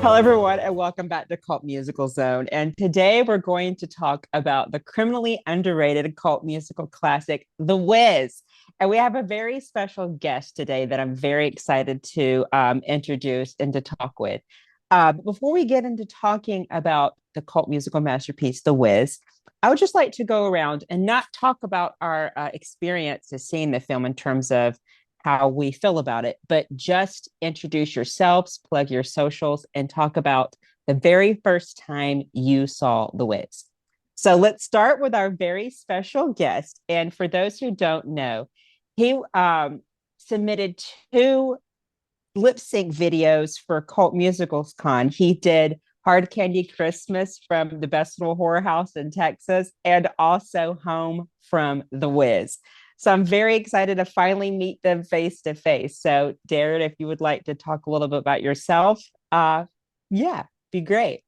Hello, everyone, and welcome back to Cult Musical Zone. And today we're going to talk about the criminally underrated cult musical classic, The Wiz. And we have a very special guest today that I'm very excited to introduce and to talk with. Before we get into talking about the cult musical masterpiece, The Wiz, I would just like to go around and not talk about our experiences seeing the film in terms of how we feel about it, but just introduce yourselves, plug your socials, and talk about the very first time you saw The Wiz. So let's start with our very special guest. And for those who don't know, he submitted two lip sync videos for Cult Musicals Con. He did Hard Candy Christmas from the Best Little Horror House in Texas and also Home from The Wiz. So I'm very excited to finally meet them face to face. So, Darren, if you would like to talk a little bit about yourself, yeah, be great.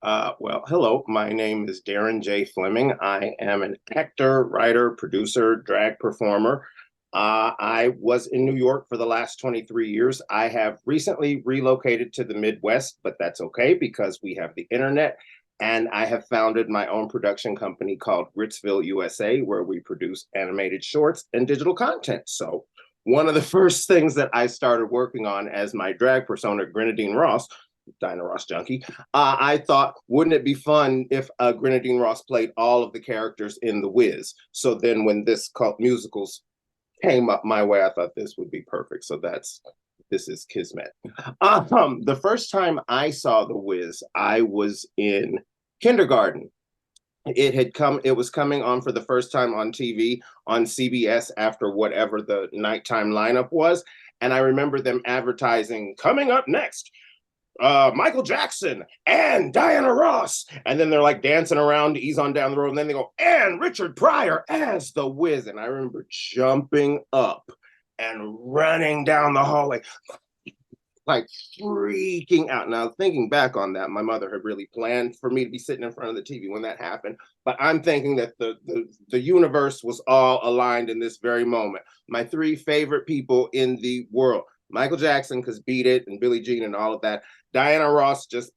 Hello. My name is Darren J. Fleming. I am an actor, writer, producer, drag performer. I was in New York for the last 23 years. I have recently relocated to the Midwest, but that's okay because we have the internet. And I have founded my own production company called Gritsville USA, where we produce animated shorts and digital content. So, one of the first things that I started working on as my drag persona, Grenadine Ross, Diana Ross Junkie, I thought, wouldn't it be fun if Grenadine Ross played all of the characters in The Wiz? So then when this cult musicals came up my way, I thought this would be perfect. So this is Kismet. The first time I saw The Wiz, I was in kindergarten. It was coming on for the first time on TV on CBS after whatever the nighttime lineup was. And I remember them advertising, coming up next, Michael Jackson and Diana Ross. And then they're like dancing around to ease on down the road. And then they go, and Richard Pryor as the Wiz. And I remember jumping up and running down the hallway, like freaking out. Now, thinking back on that, my mother had really planned for me to be sitting in front of the TV when that happened. But I'm thinking that the universe was all aligned in this very moment. My three favorite people in the world, Michael Jackson, because Beat It and Billie Jean and all of that. Diana Ross just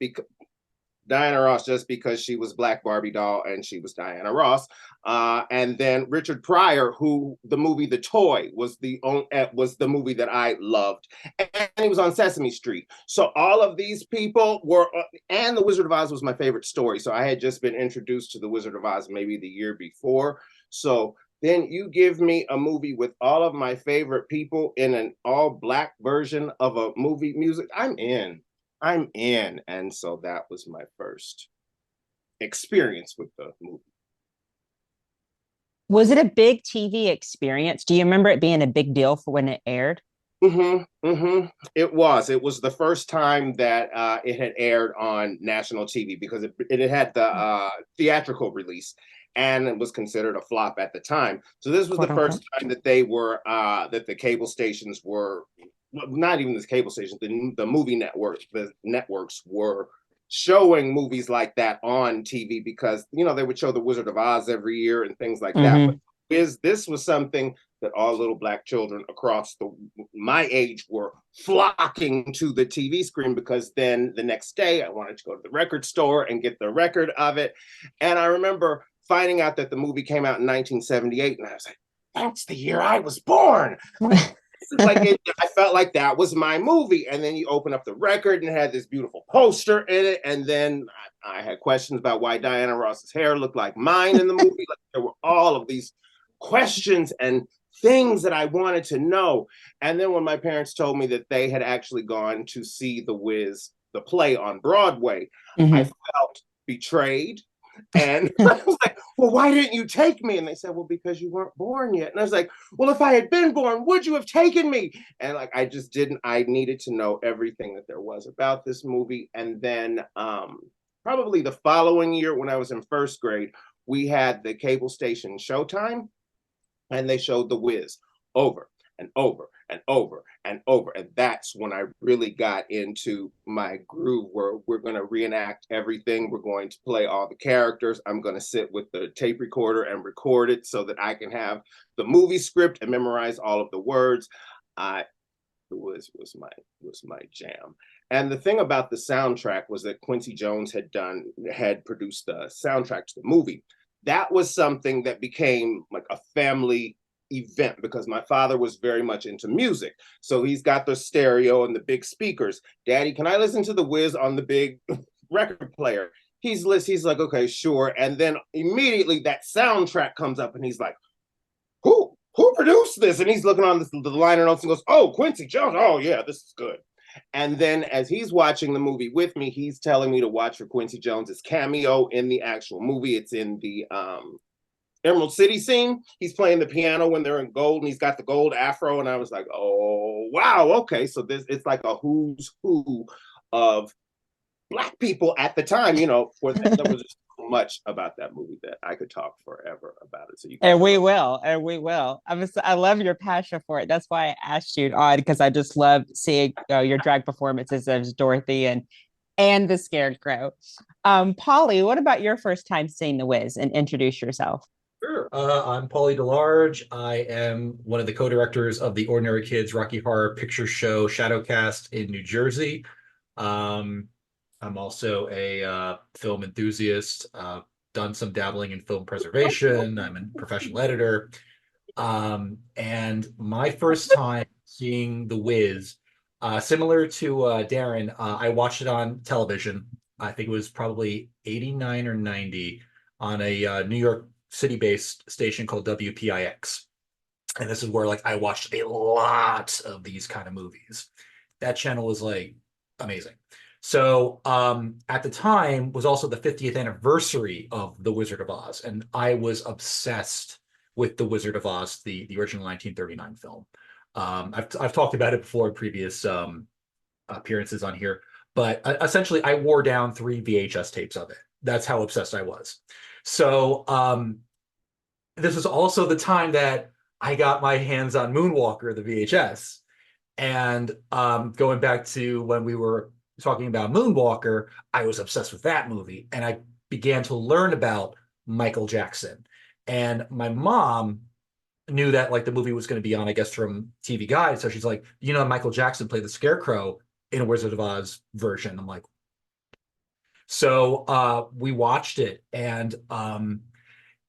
because she was Black Barbie doll and she was Diana Ross. And then Richard Pryor, who the movie The Toy was the movie that I loved, and he was on Sesame Street. So all of these people were, and The Wizard of Oz was my favorite story. So I had just been introduced to The Wizard of Oz maybe the year before. So then you give me a movie with all of my favorite people in an all black version of a movie music. I'm in. I'm in. And so that was my first experience with the movie. Was it a big TV experience? Do you remember it being a big deal for when it aired? It was. It was the first time that it had aired on national TV because it had the theatrical release and it was considered a flop at the time. So this was Quote the unquote. first time that that the cable stations were, well, not even the cable stations, the movie networks, the networks were showing movies like that on TV because they would show The Wizard of Oz every year and things like that. But Mm-hmm. this was something that all little black children across my age were flocking to the TV screen because then the next day I wanted to go to the record store and get the record of it. And I remember finding out that the movie came out in 1978, and I was like, that's the year I was born. I felt like that was my movie. And then you open up the record and it had this beautiful poster in it. And then I had questions about why Diana Ross's hair looked like mine in the movie. Like there were all of these questions and things that I wanted to know. And then when my parents told me that they had actually gone to see The Wiz, the play on Broadway, I Mm-hmm. felt betrayed. And I was like, well, why didn't you take me? And they said, well, because you weren't born yet. And I was like, well, if I had been born, would you have taken me? And like, I just didn't, I needed to know everything that there was about this movie. And then probably the following year when I was in first grade, we had the cable station Showtime and they showed The Wiz over and over and over and over. And that's when I really got into my groove where we're going to reenact everything. We're going to play all the characters. I'm going to sit with the tape recorder and record it so that I can have the movie script and memorize all of the words. The Wiz was my jam. And the thing about the soundtrack was that Quincy Jones had produced the soundtrack to the movie. That was something that became like a family event because my father was very much into music. So he's got the stereo and the big speakers. Daddy, can I listen to the Wiz on the big record player? He's like, okay, sure. And then immediately that soundtrack comes up and he's like, who produced this? And he's looking on the liner notes and goes, oh, Quincy Jones. Oh, yeah, this is good. And then as he's watching the movie with me, he's telling me to watch for Quincy Jones's cameo in the actual movie. It's in the Emerald City scene. He's playing the piano when they're in gold and he's got the gold afro. And I was like, oh, wow. Okay. So it's like a who's who of Black people at the time, for that. There was just so much about that movie that I could talk forever about it. So you And got we to. will, and we will. I love your passion for it. That's why I asked you on because I just love seeing your drag performances as Dorothy and the Scarecrow. Polly, what about your first time seeing The Wiz? And introduce yourself. Sure. I'm Paulie DeLarge. I am one of the co-directors of the Ordinary Kids Rocky Horror Picture Show Shadowcast in New Jersey. Um, I'm also a film enthusiast, done some dabbling in film preservation. I'm a professional editor. And my first time seeing The Wiz, similar to Darren, I watched it on television. I think it was probably 89 or 90 on a New York City-based station called WPIX. And this is where like I watched a lot of these kind of movies. That channel was like amazing. So at the time was also the 50th anniversary of The Wizard of Oz, and I was obsessed with The Wizard of Oz, the original 1939 film. I've talked about it before in previous appearances on here, but essentially I wore down 3 VHS tapes of it. That's how obsessed I was. So this was also the time that I got my hands on Moonwalker, the VHS. And going back to when we were talking about Moonwalker, I was obsessed with that movie. And I began to learn about Michael Jackson. And my mom knew that like the movie was going to be on, I guess, from TV Guide. So she's like, Michael Jackson played the Scarecrow in a Wizard of Oz version. I'm like, so we watched it, and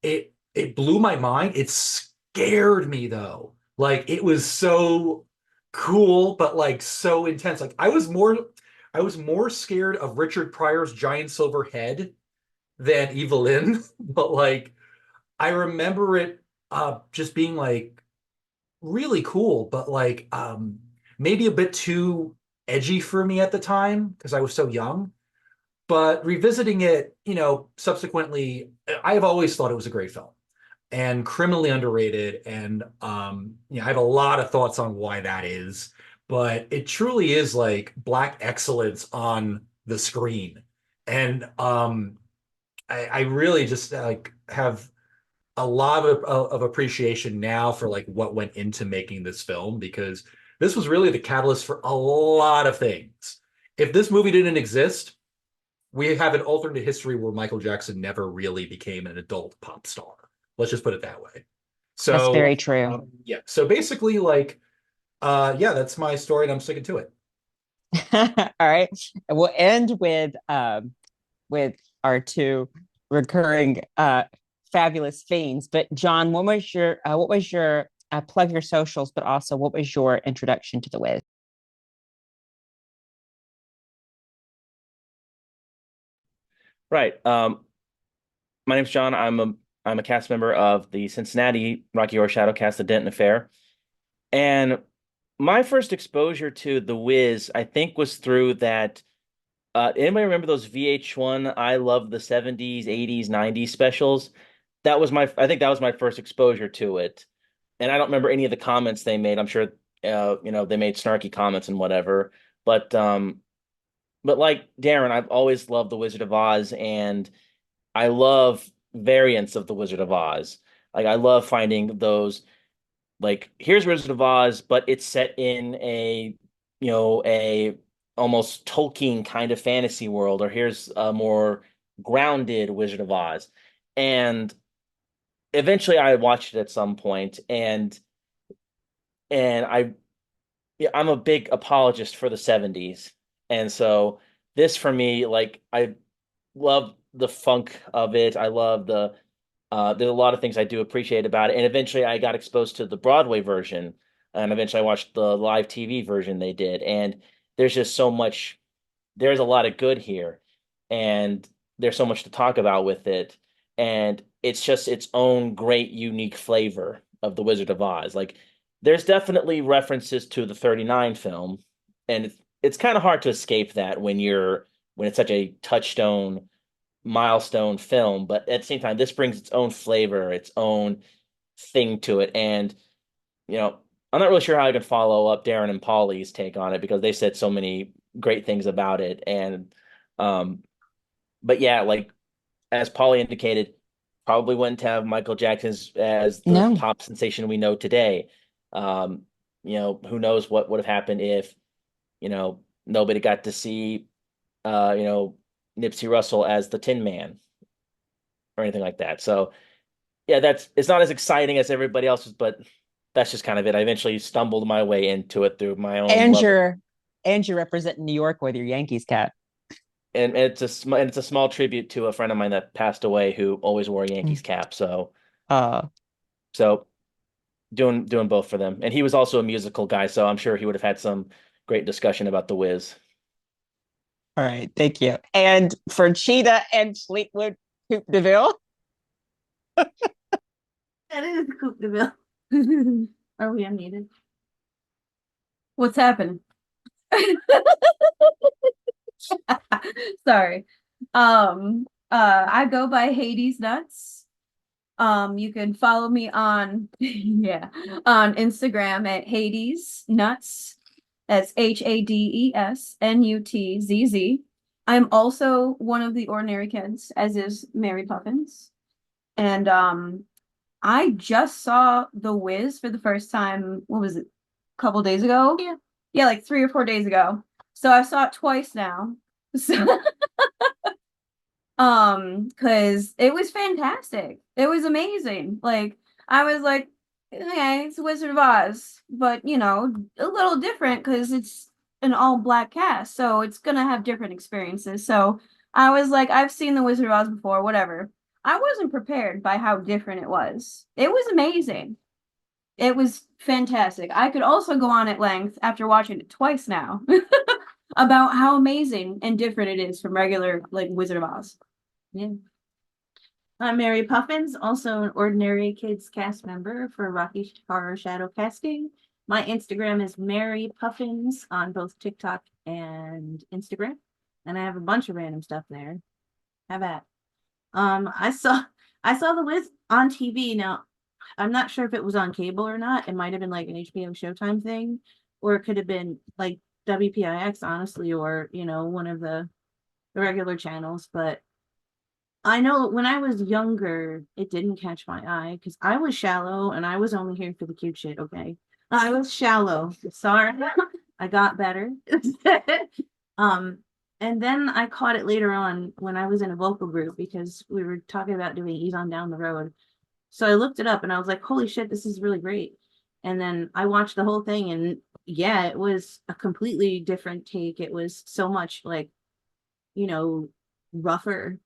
it blew my mind. It scared me though. Like it was so cool, but like so intense. Like I was more scared of Richard Pryor's giant silver head than Evelyn. But like I remember it just being like really cool, but like maybe a bit too edgy for me at the time because I was so young. But revisiting it, subsequently, I have always thought it was a great film and criminally underrated. And I have a lot of thoughts on why that is, but it truly is like Black excellence on the screen. And I really just like have a lot of appreciation now for like what went into making this film because this was really the catalyst for a lot of things. If this movie didn't exist, we have an alternate history where Michael Jackson never really became an adult pop star. Let's just put it that way. That's So very true. yeah. So basically, like, yeah, that's my story, and I'm sticking to it. All right. And we'll end with our two recurring fabulous fiends. But John, what was your plug your socials, but also what was your introduction to the Wiz? Right. My name's John. I'm a cast member of the Cincinnati Rocky Horror Shadowcast, The Denton Affair. And my first exposure to The Wiz, I think, was through that. Anybody remember those VH1 I Love the 70s, 80s, 90s specials? I think that was my first exposure to it. And I don't remember any of the comments they made. I'm sure they made snarky comments and whatever. But like Darren, I've always loved The Wizard of Oz, and I love variants of The Wizard of Oz. Like I love finding those, like here's Wizard of Oz, but it's set in a almost Tolkien kind of fantasy world, or here's a more grounded Wizard of Oz. And eventually I watched it at some point, and I yeah, I'm a big apologist for the 70s. And so this for me, like I love the funk of it. I love there's a lot of things I do appreciate about it. And eventually I got exposed to the Broadway version, and eventually I watched the live TV version they did. And there's just so much, there's a lot of good here. And there's so much to talk about with it. And it's just its own great, unique flavor of The Wizard of Oz. Like there's definitely references to the 39 film, and it's kind of hard to escape that when it's such a touchstone milestone film, but at the same time, this brings its own flavor, its own thing to it. And, you know, I'm not really sure how I can follow up Darren and Paulie's take on it because they said so many great things about it. And, um, but yeah, like as Paulie indicated, probably wouldn't have Michael Jackson as the No. pop sensation we know today. Um, who knows what would have happened if, nobody got to see, uh, you know, Nipsey Russell as the Tin Man or anything like that. So yeah, it's not as exciting as everybody else's, but that's just kind of it. I eventually stumbled my way into it through my own And love, you're representing New York with your Yankees cap. and it's a small tribute to a friend of mine that passed away who always wore a Yankees cap. So Uh, so doing both for them, and he was also a musical guy, so I'm sure he would have had some great discussion about The Wiz. all right, thank you. And for Cheetah and Fleetwood Coupe de Ville. That is Coupe de Ville. Are we unmuted? What's happening? Sorry. I go by Hades Nuts. You can follow me on on Instagram at Hades Nuts. That's HADESNUTZZ. I'm also one of the ordinary kids, as is Mary Poppins. And I just saw The Wiz for the first time, what was it, a couple days ago? Yeah. Yeah, like 3 or 4 days ago. So I saw it twice now. So because it was fantastic. It was amazing. Like I was like, okay, it's Wizard of Oz, but a little different because it's an all black cast, so it's gonna have different experiences. So I was like, I've seen the Wizard of Oz before, whatever. I wasn't prepared by how different it was. It was amazing. It was fantastic. I could also go on at length after watching it twice now about how amazing and different it is from regular like Wizard of Oz. Yeah. I'm Mary Puffins, also an Ordinary Kids cast member for Rocky Horror Shadow Casting. My Instagram is Mary Puffins on both TikTok and Instagram, and I have a bunch of random stuff there. Have at. I saw The Wiz on TV. Now, I'm not sure if it was on cable or not. It might have been like an HBO Showtime thing, or it could have been like WPIX, honestly, or one of the regular channels. But I know when I was younger, it didn't catch my eye because I was shallow and I was only here for the cute shit. Okay, I was shallow. Sorry, I got better. And then I caught it later on when I was in a vocal group because we were talking about doing Ease on Down the Road. So I looked it up and I was like, holy shit, this is really great. And then I watched the whole thing and yeah, it was a completely different take. It was so much like, rougher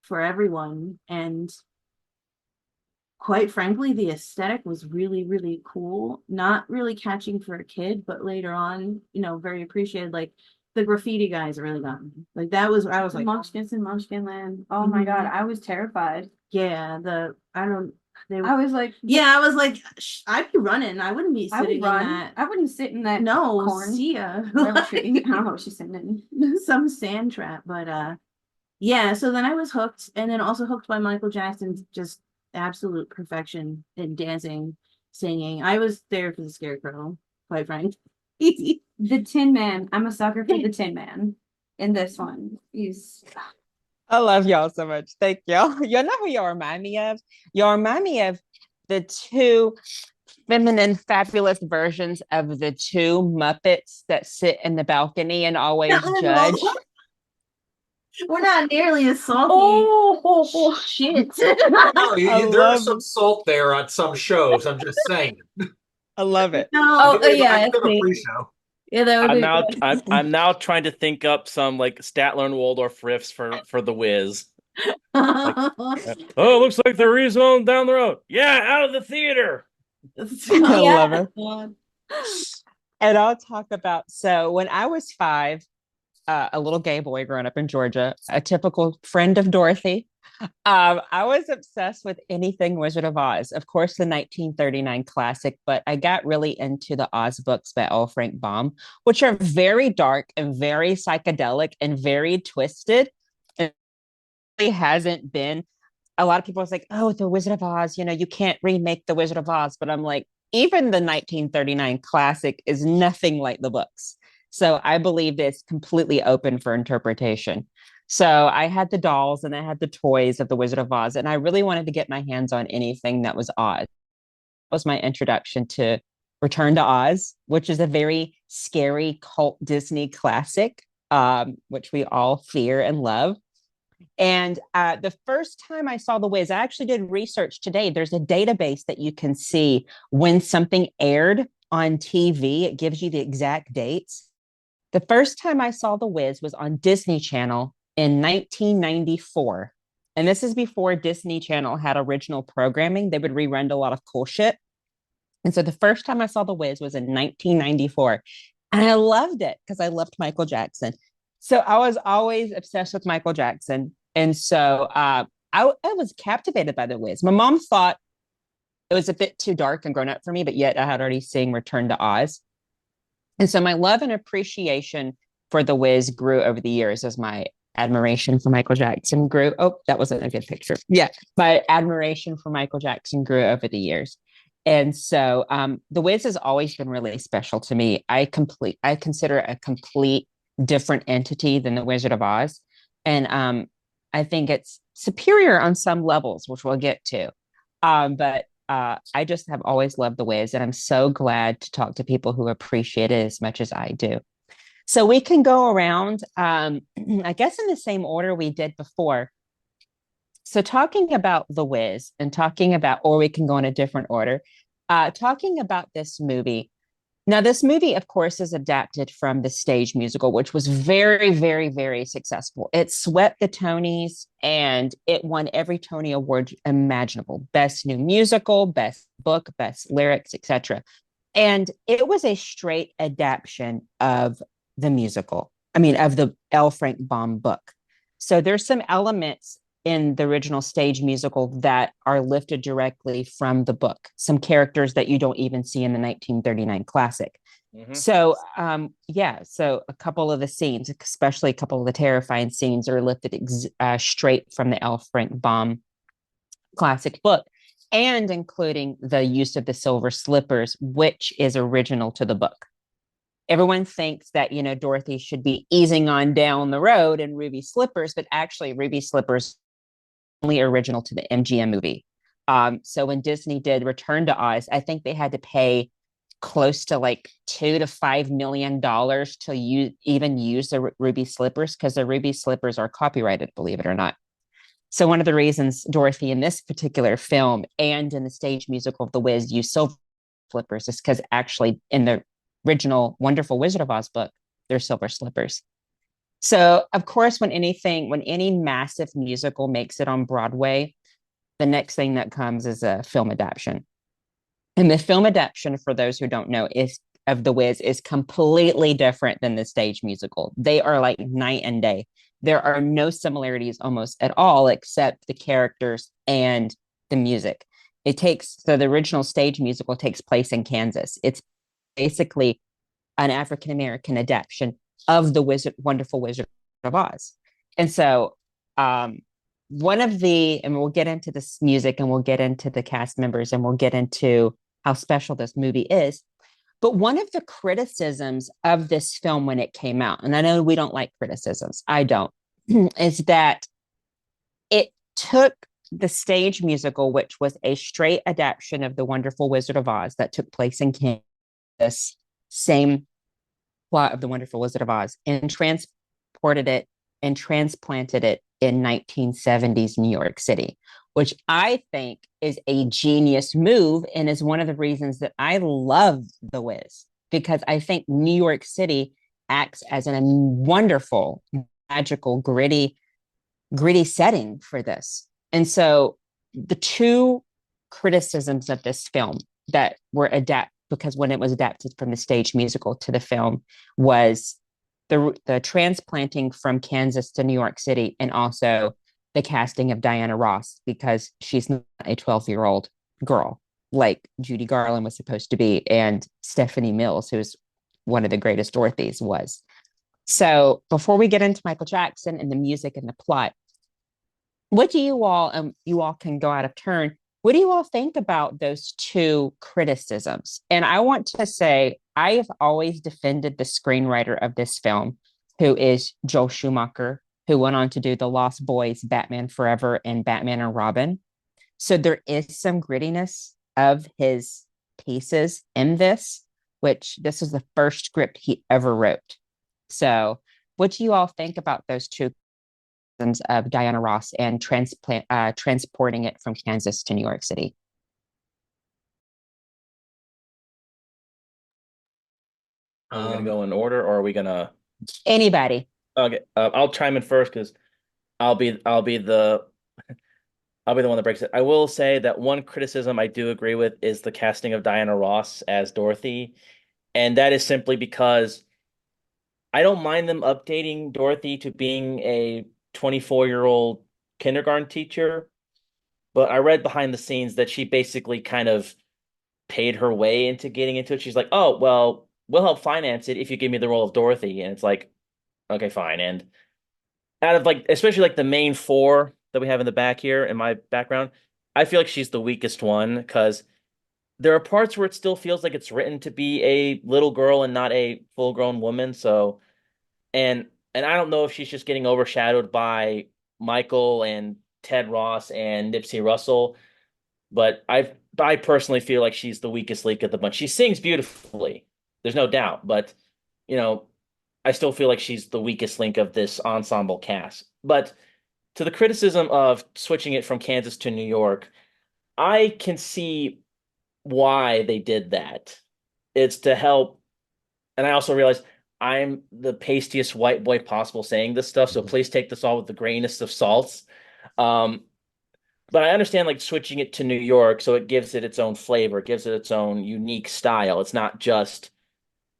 for everyone. And quite frankly, the aesthetic was really, really cool. Not really catching for a kid, but later on, very appreciated. Like the graffiti guys really got me. Like I was like Munchkins in Munchkin Land. Oh my god, I was terrified. yeah, I was like, yeah, I was like, I'd be running. I wouldn't be I sitting would run. in that. I wouldn't sit in that. No, corn. see ya. Whatever tree. I don't know what she's sitting in. Some sand trap, but yeah. So then I was hooked, and then also hooked by Michael Jackson's just absolute perfection in dancing, singing. I was there for the Scarecrow, quite frankly. The Tin Man. I'm a sucker for the Tin Man. In this one, he's. I love y'all so much. Thank y'all. You know who y'all remind me of? Y'all remind me of the two feminine, fabulous versions of the two Muppets that sit in the balcony and always judge. We're not nearly as salty. Oh, Shit. No, I there love is some salt there on some shows. I'm just saying. I love it. No, I yeah, could have a see. pre-show. Yeah, that would I'm be now good. I'm now trying to think up some like Statler and Waldorf riffs for the Wiz. Oh, looks like the rezone down the road. Yeah, out of the theater. I love Yeah. it. And I'll talk about, so when I was 5, a little gay boy growing up in Georgia, a typical friend of Dorothy. I was obsessed with anything Wizard of Oz. Of course, the 1939 classic, but I got really into the Oz books by L. Frank Baum, which are very dark and very psychedelic and very twisted. And it hasn't been. A lot of people are like, "Oh, the Wizard of Oz, you can't remake the Wizard of Oz." But I'm like, even the 1939 classic is nothing like the books. So I believe it's completely open for interpretation. So I had the dolls and I had the toys of the Wizard of Oz, and I really wanted to get my hands on anything that was Oz. That was my introduction to Return to Oz, which is a very scary cult Disney classic, which we all fear and love. And the first time I saw The Wiz, I actually did research today. There's a database that you can see when something aired on TV. It gives you the exact dates. The first time I saw The Wiz was on Disney Channel in 1994. And this is before Disney Channel had original programming. They would rerun a lot of cool shit. And so the first time I saw The Wiz was in 1994. And I loved it because I loved Michael Jackson. So I was always obsessed with Michael Jackson. And so I was captivated by The Wiz. My mom thought it was a bit too dark and grown up for me, but yet I had already seen Return to Oz. And so my love and appreciation for The Wiz grew over the years as my admiration for Michael Jackson grew. Oh, that wasn't a good picture. Yeah, my admiration for Michael Jackson grew over the years. And so The Wiz has always been really special to me. I consider it a complete different entity than The Wizard of Oz. And I think it's superior on some levels, which we'll get to. But I just have always loved The Wiz, and I'm so glad to talk to people who appreciate it as much as I do. So we can go around, I guess, in the same order we did before. So talking about The Wiz and talking about, or we can go in a different order, talking about this movie. Now, this movie, of course, is adapted from the stage musical, which was very, very, very successful. It swept the Tonys and it won every Tony Award imaginable: Best New Musical, Best Book, Best Lyrics, etc. And it was a straight adaptation of the musical. I mean, of the L. Frank Baum book. So there's some elements in the original stage musical that are lifted directly from the book, some characters that you don't even see in the 1939 classic. Mhm. So so a couple of the scenes, especially a couple of the terrifying scenes, are lifted straight from the L. Frank Baum classic book, and including the use of the silver slippers, which is original to the book. Everyone thinks that Dorothy should be easing on down the road in ruby slippers, but actually ruby slippers only original to the MGM movie. So when Disney did Return to Oz, I think they had to pay close to like $2 to $5 million to even use the ruby slippers, because the ruby slippers are copyrighted, believe it or not. So one of the reasons Dorothy in this particular film and in the stage musical of The Wiz use silver slippers is because actually in the original Wonderful Wizard of Oz book, they're silver slippers. So, of course, when any massive musical makes it on Broadway, the next thing that comes is a film adaptation. And the film adaptation, for those who don't know, of The Wiz is completely different than the stage musical. They are like night and day. There are no similarities almost at all, except the characters and the music. So the original stage musical takes place in Kansas. It's basically an African-American adaptation of the Wonderful Wizard of Oz. And so and we'll get into this music and we'll get into the cast members and we'll get into how special this movie is. But one of the criticisms of this film when it came out, and I know we don't like criticisms, I don't, is that it took the stage musical, which was a straight adaptation of The Wonderful Wizard of Oz that took place in Kansas, same plot of The Wonderful Wizard of Oz, and transported it and transplanted it in 1970s New York City, which I think is a genius move and is one of the reasons that I love The Wiz, because I think New York City acts as a wonderful, magical, gritty setting for this. And so the two criticisms of this film that were adapted, because when it was adapted from the stage musical to the film, was the transplanting from Kansas to New York City, and also the casting of Diana Ross, because she's not a 12-year-old girl like Judy Garland was supposed to be, and Stephanie Mills, who's one of the greatest Dorothys, was. So before we get into Michael Jackson and the music and the plot, what do you all can go out of turn. What do you all think about those two criticisms? And I want to say, I have always defended the screenwriter of this film, who is Joel Schumacher, who went on to do The Lost Boys, Batman Forever, and Batman and Robin. So there is some grittiness of his pieces in this, which this is the first script he ever wrote. So what do you all think about those two of Diana Ross and transporting it from Kansas to New York City? Are we gonna go in order, or are we gonna? Anybody? Okay, I'll chime in first because I'll be the one that breaks it. I will say that one criticism I do agree with is the casting of Diana Ross as Dorothy, and that is simply because I don't mind them updating Dorothy to being a 24-year-old kindergarten teacher, but I read behind the scenes that she basically kind of paid her way into getting into it. She's like, "Oh, well, we'll help finance it if you give me the role of Dorothy." And it's like, okay, fine. And out of like, especially like the main four that we have in the back here in my background, I feel like she's the weakest one because there are parts where it still feels like it's written to be a little girl and not a full-grown woman. So, and I don't know if she's just getting overshadowed by Michael and Ted Ross and Nipsey Russell, but I personally feel like she's the weakest link of the bunch. She sings beautifully, there's no doubt, but you know, I still feel like she's the weakest link of this ensemble cast. But to the criticism of switching it from Kansas to New York, I can see why they did that. It's to help, and I also realize I'm the pastiest white boy possible saying this stuff, so please take this all with the grainest of salts. Um, but I understand like switching it to New York, so it gives it its own flavor, it gives it its own unique style. It's not just,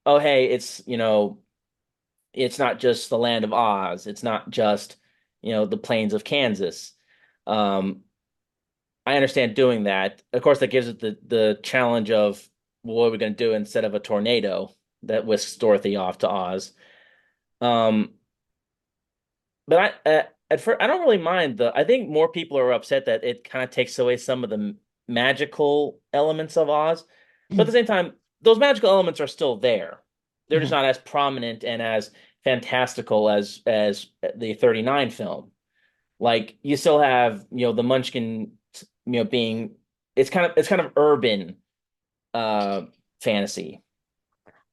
oh hey, it's not just the land of Oz. It's not just, the plains of Kansas. Um, I understand doing that. Of course, that gives it the challenge of, well, what are we going to do instead of a tornado that whisks Dorothy off to Oz? But at first, I don't really mind I think more people are upset that it kind of takes away some of the magical elements of Oz. But at the same time, those magical elements are still there. They're just not as prominent and as fantastical as the 39 film. Like you still have, the Munchkin, being it's kind of urban fantasy.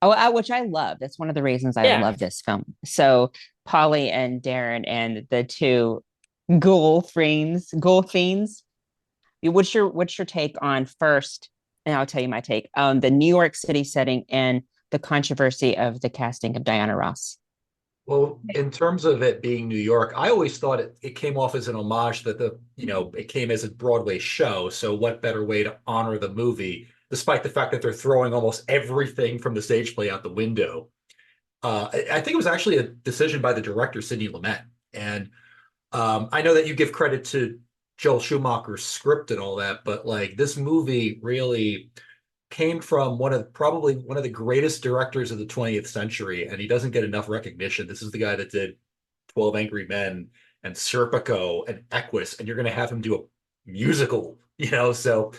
Which I love. That's one of the reasons I Yeah. love this film. So Polly and Darren and the two ghoul fiends. What's your take on first? And I'll tell you my take on the New York City setting and the controversy of the casting of Diana Ross. Well, in terms of it being New York, I always thought it came off as an homage that it came as a Broadway show. So what better way to honor the movie, despite the fact that they're throwing almost everything from the stage play out the window. I think it was actually a decision by the director, Sidney Lumet. And I know that you give credit to Joel Schumacher's script and all that, but like this movie really came from probably one of the greatest directors of the 20th century, and he doesn't get enough recognition. This is the guy that did 12 Angry Men and Serpico and Equus, and you're going to have him do a musical, so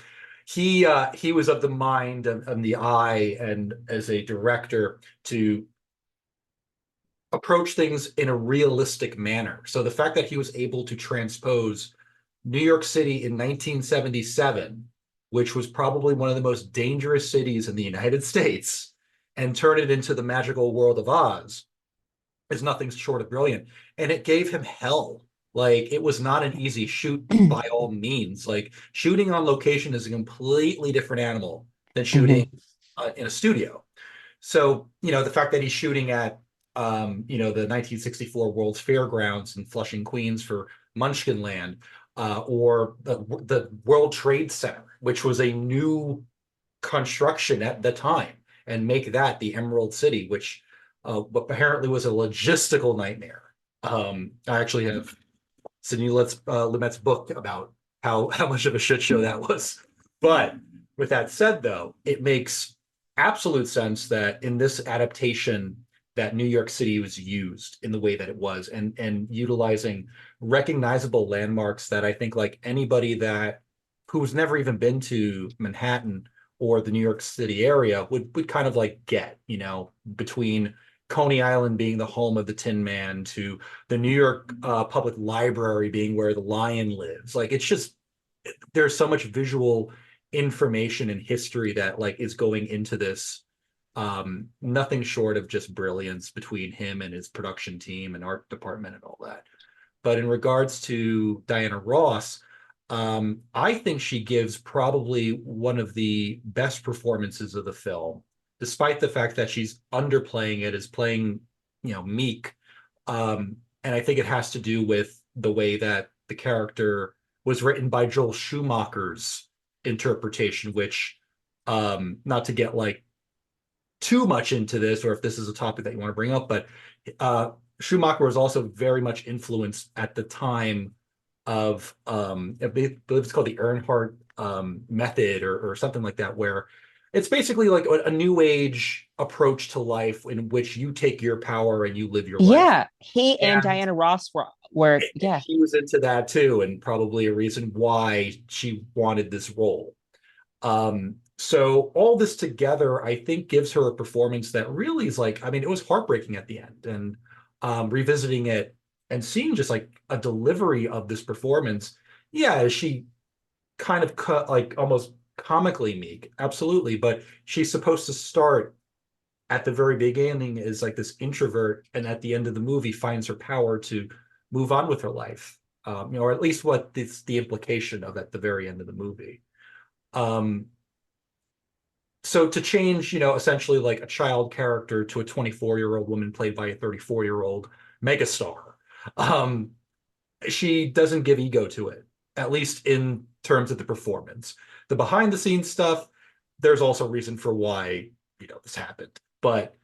he was of the mind and the eye, and as a director, to approach things in a realistic manner. So the fact that he was able to transpose New York City in 1977, which was probably one of the most dangerous cities in the United States, and turn it into the magical world of Oz, is nothing short of brilliant. And it gave him hell Like, it was not an easy shoot by all means. Like, shooting on location is a completely different animal than shooting in a studio. So, the fact that he's shooting at, the 1964 World's Fairgrounds in Flushing, Queens for Munchkin Land, or the World Trade Center, which was a new construction at the time, and make that the Emerald City, which apparently was a logistical nightmare. I actually have Sidney Lumet's book about how much of a shit show that was. But with that said, though, it makes absolute sense that in this adaptation that New York City was used in the way that it was, and utilizing recognizable landmarks that I think, like, anybody who's never even been to Manhattan or the New York City area would kind of like get, between Coney Island being the home of the Tin Man to the New York Public Library being where the lion lives. Like, it's just, there's so much visual information and history that like is going into this. Nothing short of just brilliance between him and his production team and art department and all that. But in regards to Diana Ross, I think she gives probably one of the best performances of the film, despite the fact that she's underplaying it as playing, meek. And I think it has to do with the way that the character was written by Joel Schumacher's interpretation, which, not to get like too much into this, or if this is a topic that you want to bring up, but Schumacher was also very much influenced at the time of, I believe it's called the Earnhardt method, or something like that, where it's basically like a new age approach to life in which you take your power and you live your life. Yeah, he and And- Diana Ross were yeah. She was into that too, and probably a reason why she wanted this role. So all this together, I think, gives her a performance that really is like, I mean, it was heartbreaking at the end, and revisiting it and seeing just like a delivery of this performance. Yeah, she kind of cut like almost comically meek, absolutely, but she's supposed to start at the very beginning as like this introvert, and at the end of the movie finds her power to move on with her life, or at least what is the implication of at the very end of the movie. So to change, essentially like a child character to a 24-year-old woman played by a 34-year-old megastar, she doesn't give ego to it, at least in terms of the performance. The behind the scenes stuff, there's also reason for why, this happened. But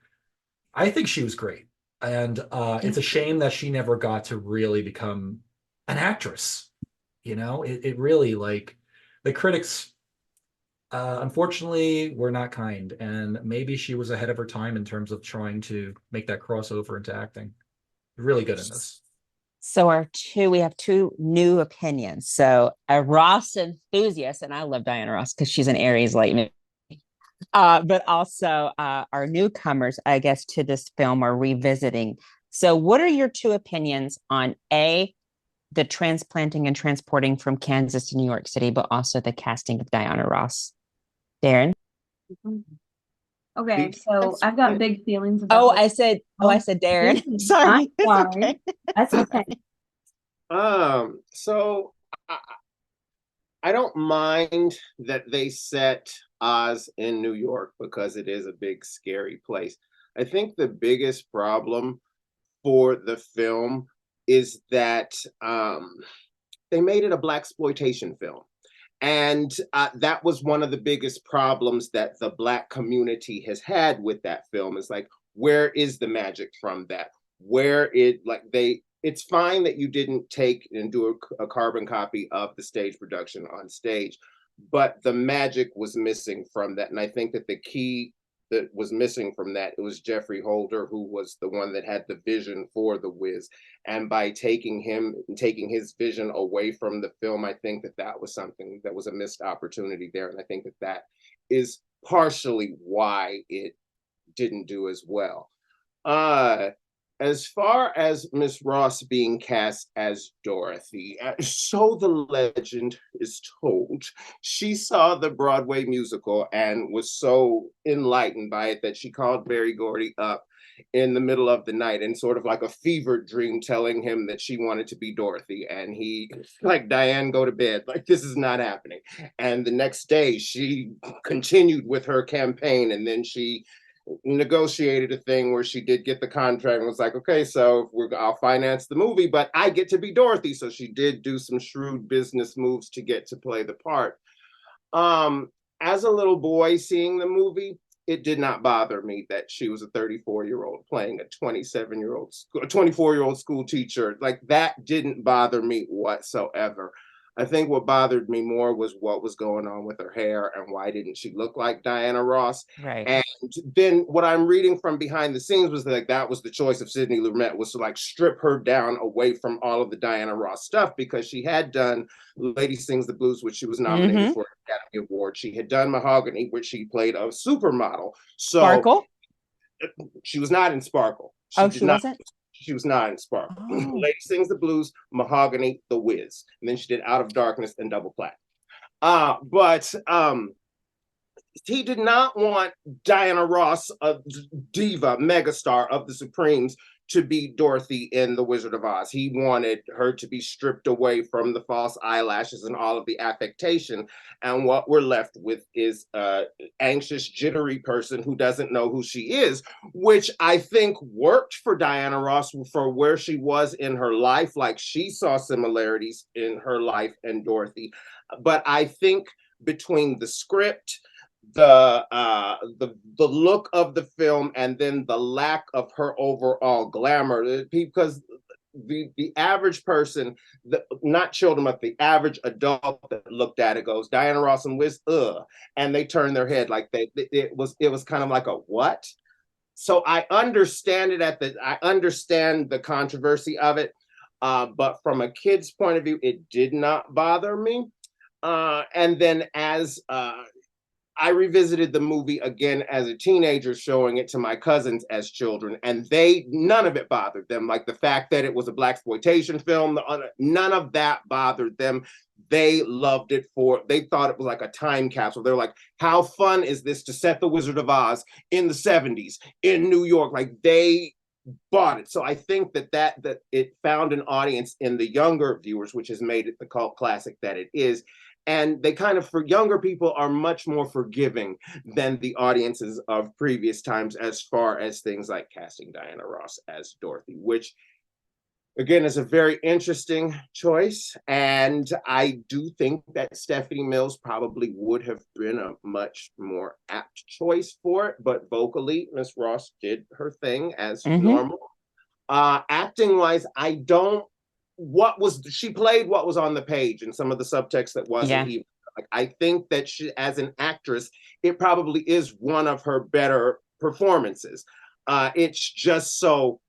I think she was great. And it's a shame that she never got to really become an actress. It really, like, the critics, unfortunately, were not kind. And maybe she was ahead of her time in terms of trying to make that crossover into acting. Really good in this. So we have two new opinions. So a Ross enthusiast, and I love Diana Ross because she's an Aries like me. But also our newcomers, I guess, to this film are revisiting. So what are your two opinions on the transplanting and transporting from Kansas to New York City, but also the casting of Diana Ross? Darren? Okay, Please. so I've got big feelings about Oh, this. I said Darren. I'm Sorry. It's sorry. okay. That's okay. So I don't mind that they set Oz in New York because it is a big, scary place. I think the biggest problem for the film is that they made it a blaxploitation film. And that was one of the biggest problems that the Black community has had with that film. Is like, where is the magic from that? It's fine that you didn't take and do a carbon copy of the stage production on stage, but the magic was missing from that. And I think that the key that was missing from that, it was Jeffrey Holder, who was the one that had the vision for The Wiz. And by taking his vision away from the film, I think that was something that was a missed opportunity there. And I think that is partially why it didn't do as well. As far as Miss Ross being cast as Dorothy, so the legend is told, she saw the Broadway musical and was so enlightened by it that she called Berry Gordy up in the middle of the night and sort of like a fevered dream telling him that she wanted to be Dorothy. And he like, Diane, go to bed. Like, this is not happening. And the next day she continued with her campaign, and then she negotiated a thing where she did get the contract and was like, okay, so I'll finance the movie, but I get to be Dorothy. So she did do some shrewd business moves to get to play the part. As a little boy seeing the movie, it did not bother me that she was a 34-year-old playing a 27-year-old, 24-year-old school teacher. Like, that didn't bother me whatsoever. I think what bothered me more was what was going on with her hair and why didn't she look like Diana Ross. Right. And then what I'm reading from behind the scenes was like that was the choice of Sidney Lumet, was to like strip her down away from all of the Diana Ross stuff, because she had done Lady Sings the Blues, which she was nominated for an Academy Award. She had done Mahogany, which she played a supermodel. So Sparkle? she was not in Sparkle. She wasn't? She was not in Sparkle. Oh. Lady Sings the Blues, Mahogany, The Wiz. And then she did Out of Darkness and Double Platinum. But he did not want Diana Ross, a diva, megastar of the Supremes, to be Dorothy in The Wizard of Oz. He wanted her to be stripped away from the false eyelashes and all of the affectation. And what we're left with is an anxious, jittery person who doesn't know who she is, which I think worked for Diana Ross for where she was in her life. Like, she saw similarities in her life and Dorothy. But I think between the script, the look of the film, and then the lack of her overall glamour, because the average person, not children, but the average adult that looked at it goes, Diana Ross and Wiz, and they turn their head like it was kind of like a what? So I understand I understand the controversy of it, but from a kid's point of view, it did not bother me. And then as I revisited the movie again as a teenager, showing it to my cousins as children, and none of it bothered them. Like the fact that it was a blaxploitation film, none of that bothered them. They loved it they thought it was like a time capsule. They're like, how fun is this to set the Wizard of Oz in the 70s in New York? Like, they bought it. So I think that it found an audience in the younger viewers, which has made it the cult classic that it is. And they kind of, for younger people, are much more forgiving than the audiences of previous times as far as things like casting Diana Ross as Dorothy, which, again, is a very interesting choice. And I do think that Stephanie Mills probably would have been a much more apt choice for it. But vocally, Miss Ross did her thing as normal. Acting wise, she played what was on the page, and some of the subtext that wasn't even. Like, I think that she, as an actress, it probably is one of her better performances. It's just so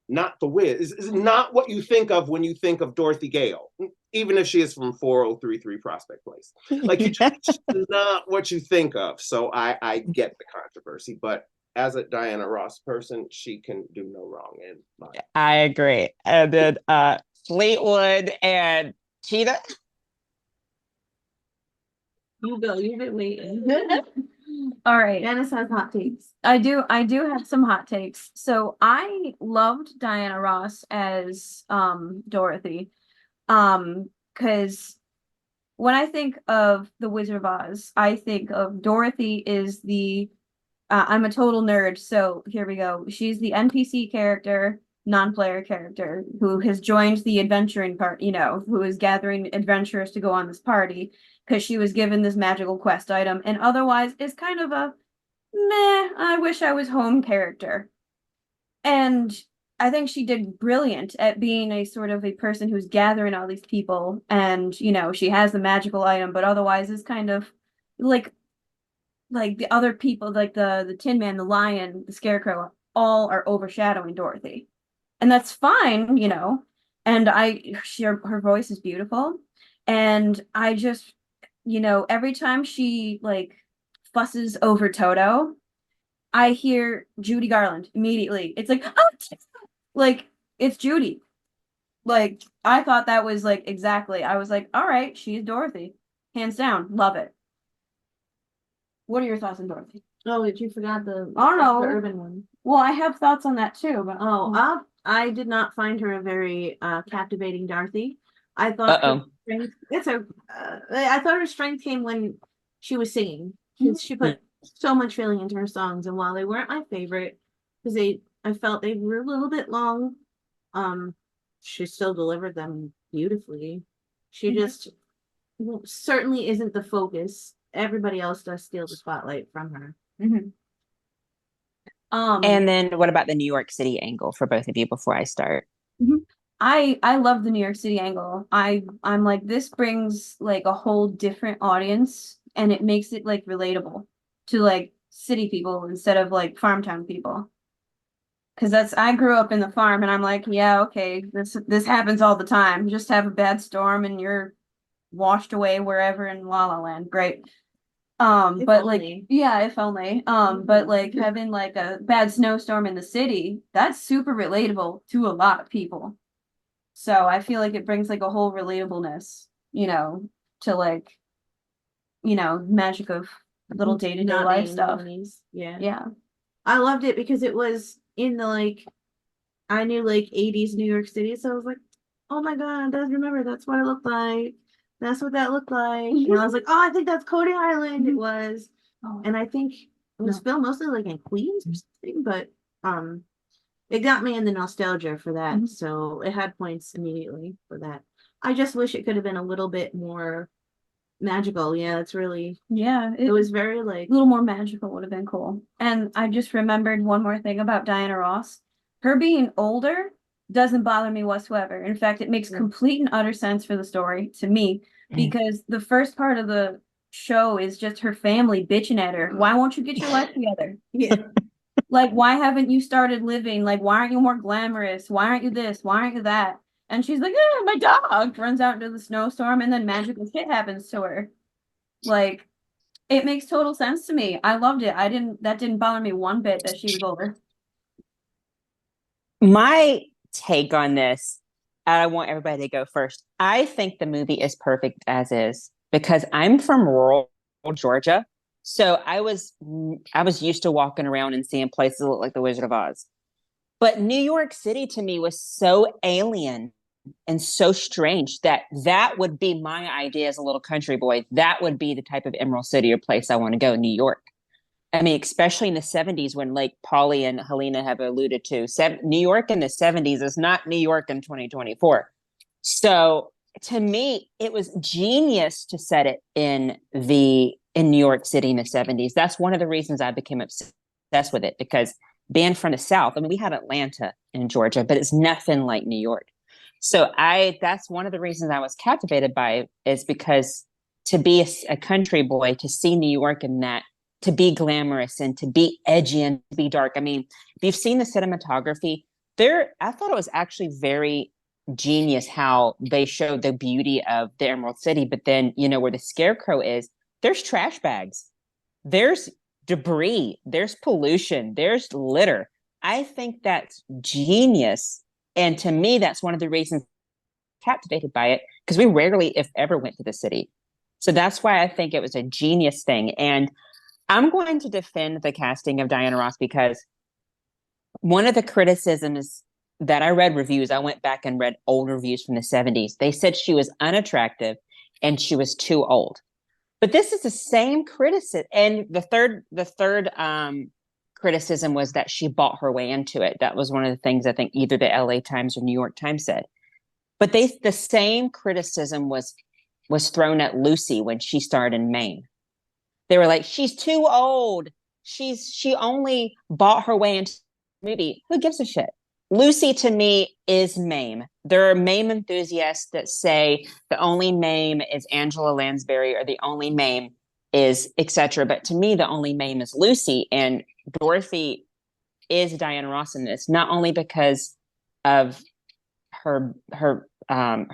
not the Wiz. It's not what you think of when you think of Dorothy Gale, even if she is from 4033 Prospect Place. Like, it's not what you think of. So I get the controversy, but as a Diana Ross person, she can do no wrong in my opinion. I agree. And then Fleetwood and Cheetah. You've been waiting. All right. Janice has hot takes. I do have some hot takes. So I loved Diana Ross as Dorothy. Because when I think of The Wizard of Oz, I think of Dorothy is the I'm a total nerd, so here we go. She's the NPC character, non-player character, who has joined the adventuring part, who is gathering adventurers to go on this party because she was given this magical quest item, and otherwise is kind of a meh, I wish I was home character. And I think she did brilliant at being a sort of a person who's gathering all these people, and she has the magical item, but otherwise is kind of like the other people, like the Tin Man, the Lion, the Scarecrow, all are overshadowing Dorothy, and that's fine, And her voice is beautiful, and I just, every time she like fusses over Toto, I hear Judy Garland immediately. It's like, oh, like it's Judy. Like, I thought that was like exactly. I was like, all right, she's Dorothy, hands down, love it. What are your thoughts on Dorothy? Oh, you forgot the Oh, no. the urban one. Well, I have thoughts on that too, but I did not find her a very captivating Dorothy. I thought her Uh-oh. strength. I thought her strength came when she was singing. 'Cause she put so much feeling into her songs, and while they weren't my favorite, because I felt they were a little bit long, she still delivered them beautifully. She Mhm. just certainly isn't the focus. Everybody else does steal the spotlight from her. Mhm. And then what about the New York City angle for both of you before I start? I love the New York City angle. I'm like, this brings like a whole different audience, and it makes it like relatable to like city people instead of like farm town people. Because I grew up in the farm, and I'm like, yeah, okay, this happens all the time. Just have a bad storm and you're washed away wherever in La La Land. Great. If But like, only. yeah, if only. But like having like a bad snowstorm in the city, that's super relatable to a lot of people. So I feel like it brings like a whole relatableness, to like, magic of little day-to-day Not life being stuff. Vietnamese. Yeah. Yeah. I loved it because it was in the I knew 80s New York City, so I was like, oh my god, I remember that's what it looked like. That's what that looked like. And I was like, oh, I think that's Coney Island. It was. Oh, And I think it was No. filmed mostly in Queens or something, but it got me in the nostalgia for that. Mhm. So it had points immediately for that. I just wish it could have been a little bit more magical. Yeah, it's really Yeah, it was very a little more magical would have been cool. And I just remembered one more thing about Diana Ross. Her being older doesn't bother me whatsoever. In fact, it makes Yeah. complete and utter sense for the story to me because the first part of the show is just her family bitching at her. Why won't you get your life together? Yeah. Like, why haven't you started living? Like, why aren't you more glamorous? Why aren't you this? Why aren't you that? And she's like, my dog runs out into the snowstorm, and then magical shit happens to her. Like, it makes total sense to me. I loved it. That didn't bother me one bit that she was older. My take on this, and I want everybody to go first. I think the movie is perfect as is because I'm from rural Georgia. So I was used to walking around and seeing places that look like the Wizard of Oz. But New York City to me was so alien and so strange that would be my idea as a little country boy. That would be the type of Emerald City or place I want to go, New York. I mean, especially in the 70s when like Polly and Helena have alluded to, New York in the 70s is not New York in 2024. So to me, it was genius to set it in New York City in the 70s. That's one of the reasons I became obsessed with it because being from the South, I mean, we have Atlanta in Georgia, but it's nothing like New York. So that's one of the reasons I was captivated by it is because to be a country boy, to see New York in that, to be glamorous and to be edgy and to be dark. I mean, if you've seen the cinematography, I thought it was actually very genius how they showed the beauty of the Emerald City. But then, where the scarecrow is, there's trash bags, there's debris, there's pollution, there's litter. I think that's genius. And to me, that's one of the reasons I'm captivated by it, because we rarely, if ever, went to the city. So that's why I think it was a genius thing. And I'm going to defend the casting of Diana Ross because one of the criticisms that I read reviews, I went back and read old reviews from the 70s. They said she was unattractive and she was too old. But this is the same criticism. And the third criticism was that she bought her way into it. That was one of the things I think either the LA Times or New York Times said. But the same criticism was thrown at Lucy when she starred in Maine. They were like, she's too old. She only bought her way into the movie. Who gives a shit? Lucy to me is Mame. There are Mame enthusiasts that say the only Mame is Angela Lansbury or the only Mame is etc. But to me, the only Mame is Lucy, and Dorothy is Diana Ross in this, not only because of her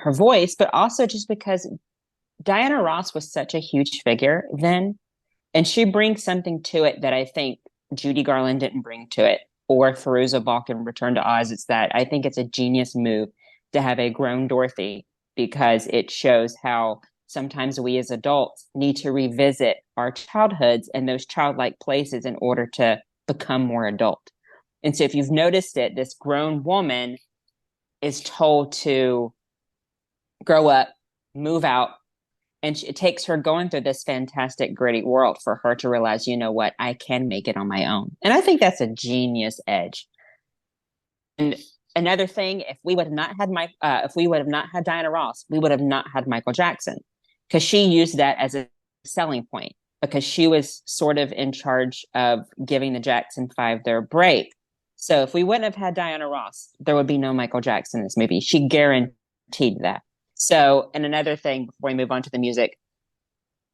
voice, but also just because Diana Ross was such a huge figure then. And she brings something to it that I think Judy Garland didn't bring to it, or Fairuza Balk in Return to Oz. It's that I think it's a genius move to have a grown Dorothy because it shows how sometimes we as adults need to revisit our childhoods and those childlike places in order to become more adult. And so if you've noticed it, this grown woman is told to grow up, move out, and it takes her going through this fantastic, gritty world for her to realize, you know what, I can make it on my own. And I think that's a genius edge. And another thing, if we would have not had Diana Ross, we would have not had Michael Jackson, because she used that as a selling point, because she was sort of in charge of giving the Jackson Five their break. So if we wouldn't have had Diana Ross, there would be no Michael Jackson in this movie. She guaranteed that. So, and another thing before we move on to the music,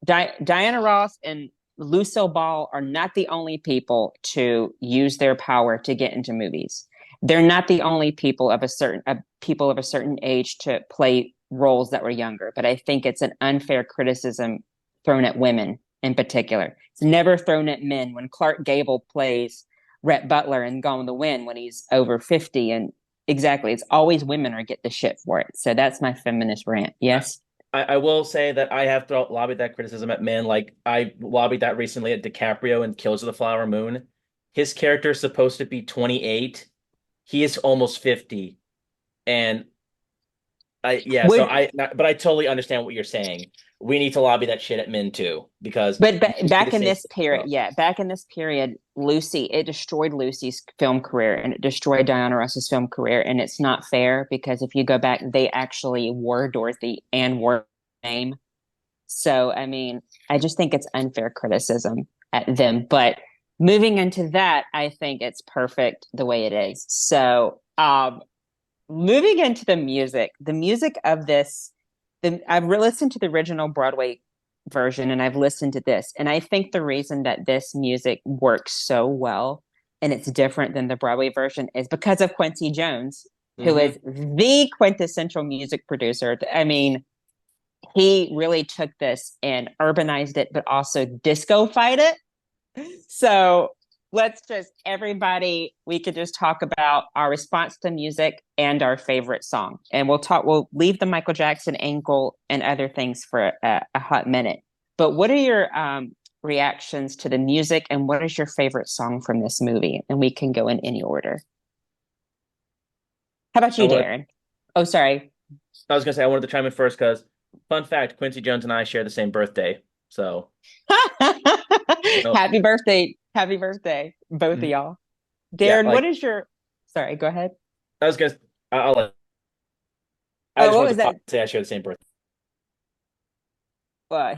Diana Ross and Lucille Ball are not the only people to use their power to get into movies. They're not the only people of a certain age to play roles that were younger. But I think it's an unfair criticism thrown at women in particular. It's never thrown at men. When Clark Gable plays Rhett Butler in Gone with the Wind when he's over 50, and exactly, it's always women who get the shit for it. So that's my feminist rant. Yes. I will say that I have lobbied that criticism at men. Like I lobbied that recently at DiCaprio in Killers of the Flower Moon. His character is supposed to be 28. He is almost 50. And but I totally understand what you're saying. We need to lobby that shit at men too, because back in this period, it destroyed Lucy's film career and it destroyed Diana Ross's film career. And it's not fair, because if you go back, they actually were Dorothy and were name. So, I mean, I just think it's unfair criticism at them. But moving into that, I think it's perfect the way it is. So, moving into the music of this, I've listened to the original Broadway version and I've listened to this. And I think the reason that this music works so well and it's different than the Broadway version is because of Quincy Jones, who is the quintessential music producer. I mean, he really took this and urbanized it, but also disco-fied it. So we could just talk about our response to music and our favorite song. And we'll leave the Michael Jackson angle and other things for a hot minute. But what are your reactions to the music, and what is your favorite song from this movie? And we can go in any order. How about you, Darren? Oh, sorry. I was going to say, I wanted to chime in first because, fun fact, Quincy Jones and I share the same birthday. So. Happy birthday, both of y'all. Darren, what is your... Sorry, go ahead. I was going to... I'll say I share the same birthday. Well,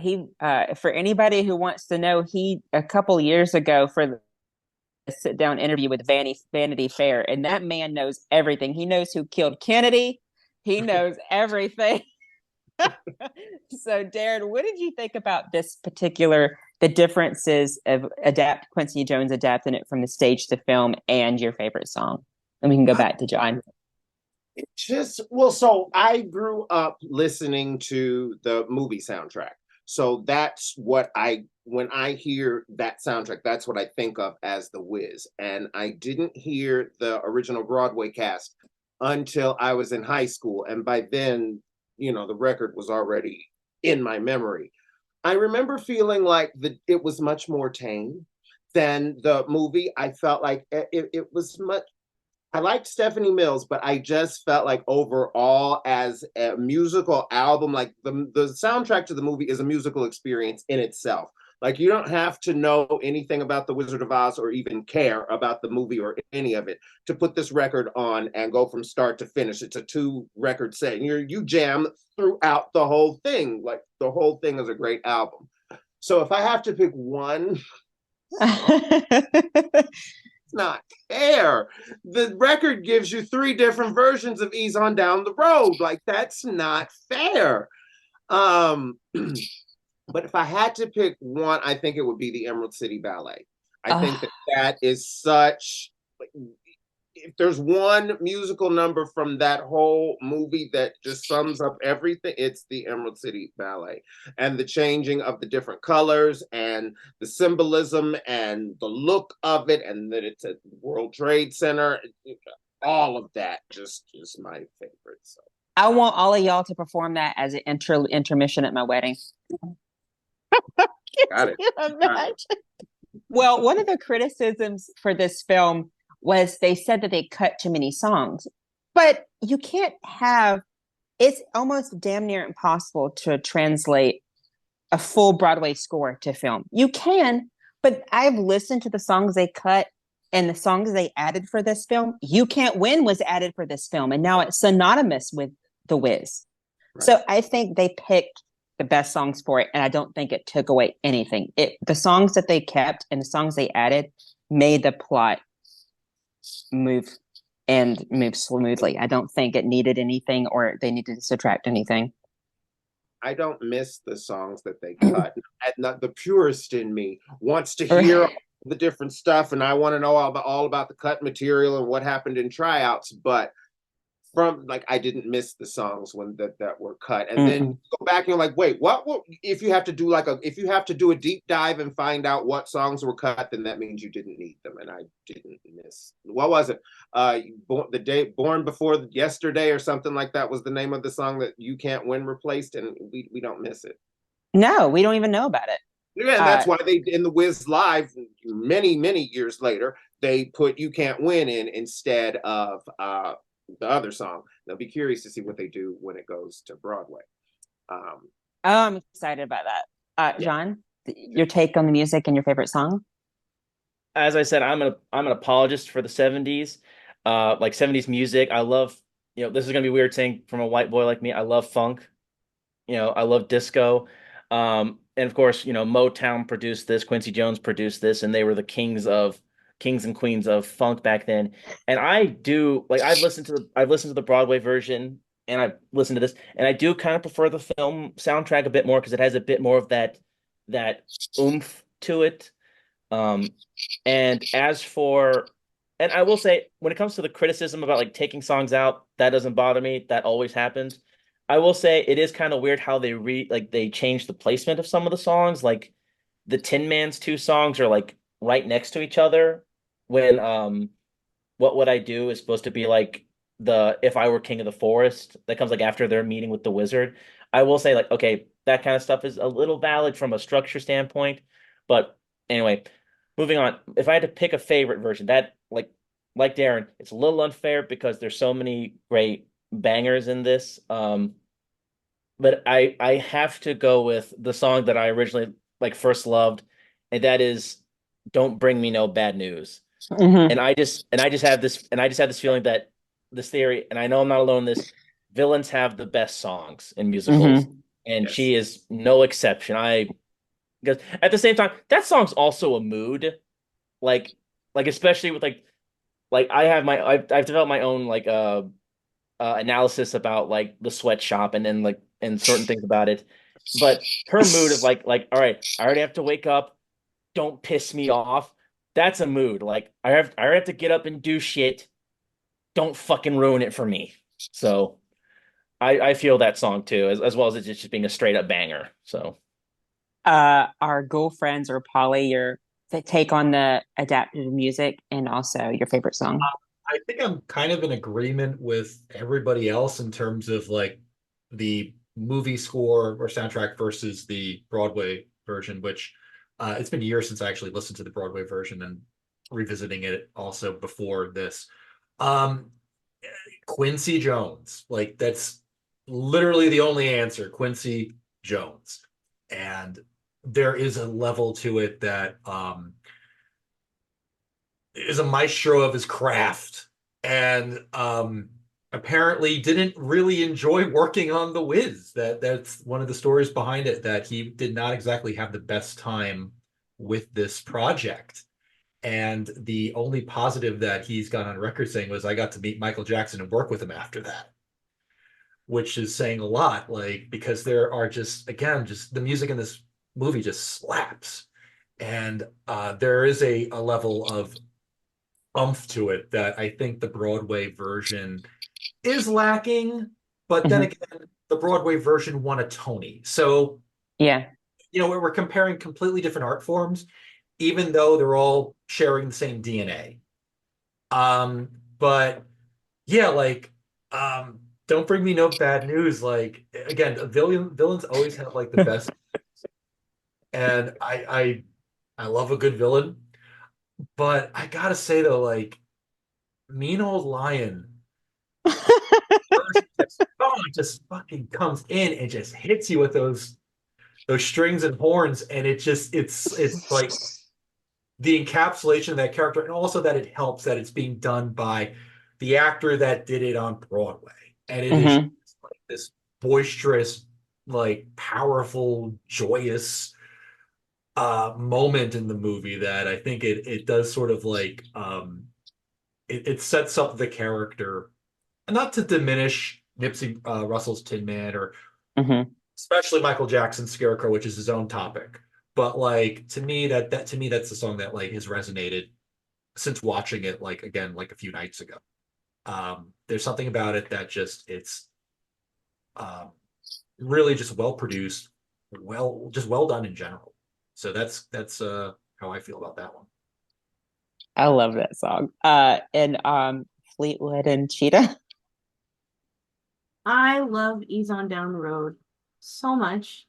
for anybody who wants to know, a couple years ago for the sit-down interview with Vanity Fair, and that man knows everything. He knows who killed Kennedy. He knows everything. So, Darren, what did you think about this the differences of Quincy Jones adapting it from the stage to film, and your favorite song? And we can go back to John. So I grew up listening to the movie soundtrack. So that's what when I hear that soundtrack, that's what I think of as The Wiz. And I didn't hear the original Broadway cast until I was in high school. And by then, the record was already in my memory. I remember feeling like it was much more tame than the movie. I felt like it was much... I liked Stephanie Mills, but I just felt like overall as a musical album, like the soundtrack to the movie is a musical experience in itself. Like, you don't have to know anything about The Wizard of Oz or even care about the movie or any of it to put this record on and go from start to finish. It's a 2-record set. And you jam throughout the whole thing. Like, the whole thing is a great album. So if I have to pick one, it's not fair. The record gives you 3 different versions of Ease on Down the Road. Like, that's not fair. But if I had to pick one, I think it would be the Emerald City Ballet. I think that is such... If there's one musical number from that whole movie that just sums up everything, it's the Emerald City Ballet. And the changing of the different colors and the symbolism and the look of it, and that it's at the World Trade Center, all of that just is my favorite. So I want all of y'all to perform that as an intermission at my wedding. Got it. Can you imagine? Well, one of the criticisms for this film was they said that they cut too many songs, but you can't have, it's almost damn near impossible to translate a full Broadway score to film. You can, but I've listened to the songs they cut and the songs they added for this film. You Can't Win was added for this film, and now it's synonymous with The Wiz. Right. So I think they picked the best songs for it, and I don't think it took away anything. The songs that they kept and the songs they added made the plot move smoothly. I don't think it needed anything or they needed to subtract anything. I don't miss the songs that they cut. And not the purist in me wants to hear all the different stuff, and I want to know all about the cut material and what happened in tryouts. But from like, I didn't miss the songs when that were cut, and then go back and you're like, wait, what? If you have to do if you have to do a deep dive and find out what songs were cut, then that means you didn't need them, and I didn't miss. What was it? Born Before Yesterday or something like that was the name of the song that You Can't Win replaced, and we don't miss it. No, we don't even know about it. Yeah, and that's why they in the Wiz Live many years later they put You Can't Win in instead of the other song. They'll be curious to see what they do when it goes to Broadway. I'm excited about that. John, your take on the music and your favorite song? As I said, I'm an apologist for the 70s. Like 70s music. I love, this is gonna be weird saying from a white boy like me, I love funk. I love disco. And of course, Motown produced this, Quincy Jones produced this, and they were the kings and queens of funk back then. And I do like I've listened to the Broadway version and I've listened to this, and I do kind of prefer the film soundtrack a bit more because it has a bit more of that oomph to it. And I will say, when it comes to the criticism about like taking songs out, that doesn't bother me. That always happens. I will say it is kind of weird how they changed the placement of some of the songs. Like the Tin Man's two songs are like right next to each other when What Would I Do is supposed to be like the If I Were King of the Forest that comes like after their meeting with the wizard. I will say like, okay, that kind of stuff is a little valid from a structure standpoint. But anyway, moving on. If I had to pick a favorite version, that like Darren, it's a little unfair because there's so many great bangers in this. But I have to go with the song that I originally first loved, and that is Don't Bring Me No Bad News. And I just have this feeling that this theory, and I know I'm not alone in this, villains have the best songs in musicals, and Yes. she is no exception. Because at the same time, that song's also a mood, like especially with I've developed my own analysis about like the sweatshop and then and certain things about it. But her mood of all right, I already have to wake up. Don't piss me off. That's a mood. Like I already have to get up and do shit. Don't fucking ruin it for me. So I feel that song too, as well as it just being a straight up banger. So our girlfriends or Polly, your take on the adapted music and also your favorite song? I think I'm kind of in agreement with everybody else in terms of like the movie score or soundtrack versus the Broadway version, which it's been years since I actually listened to the Broadway version and revisiting it also before this. Quincy Jones, like that's literally the only answer, Quincy Jones. And there is a level to it that is a maestro of his craft, and apparently didn't really enjoy working on The Wiz. That's one of the stories behind it, that he did not exactly have the best time with this project. And the only positive that he's got on record saying was, I got to meet Michael Jackson and work with him after that, which is saying a lot, because there are just the music in this movie just slaps. And there is a level of umph to it that I think the Broadway version is lacking. But then again, the Broadway version won a Tony. So, yeah, we're comparing completely different art forms, even though they're all sharing the same DNA. But yeah, Don't bring me no bad news. Like again, villains always have like the best, and I love a good villain. But I gotta say though, like Mean Old Lion first just fucking comes in and just hits you with those strings and horns, and it's like the encapsulation of that character, and also that it helps that it's being done by the actor that did it on Broadway, and it is Mhm. like this boisterous, like powerful, joyous moment in the movie that I think it does sort of like it sets up the character, and not to diminish Nipsey Russell's Tin Man or Mhm. especially Michael Jackson's Scarecrow, which is his own topic. But like to me, that's the song that like has resonated since watching it like again like a few nights ago. There's something about it that just it's um, really just well produced, well done in general. So that's how I feel about that one. I love that song. And Fleetwood and Cheetah. I love Ease on Down the Road so much.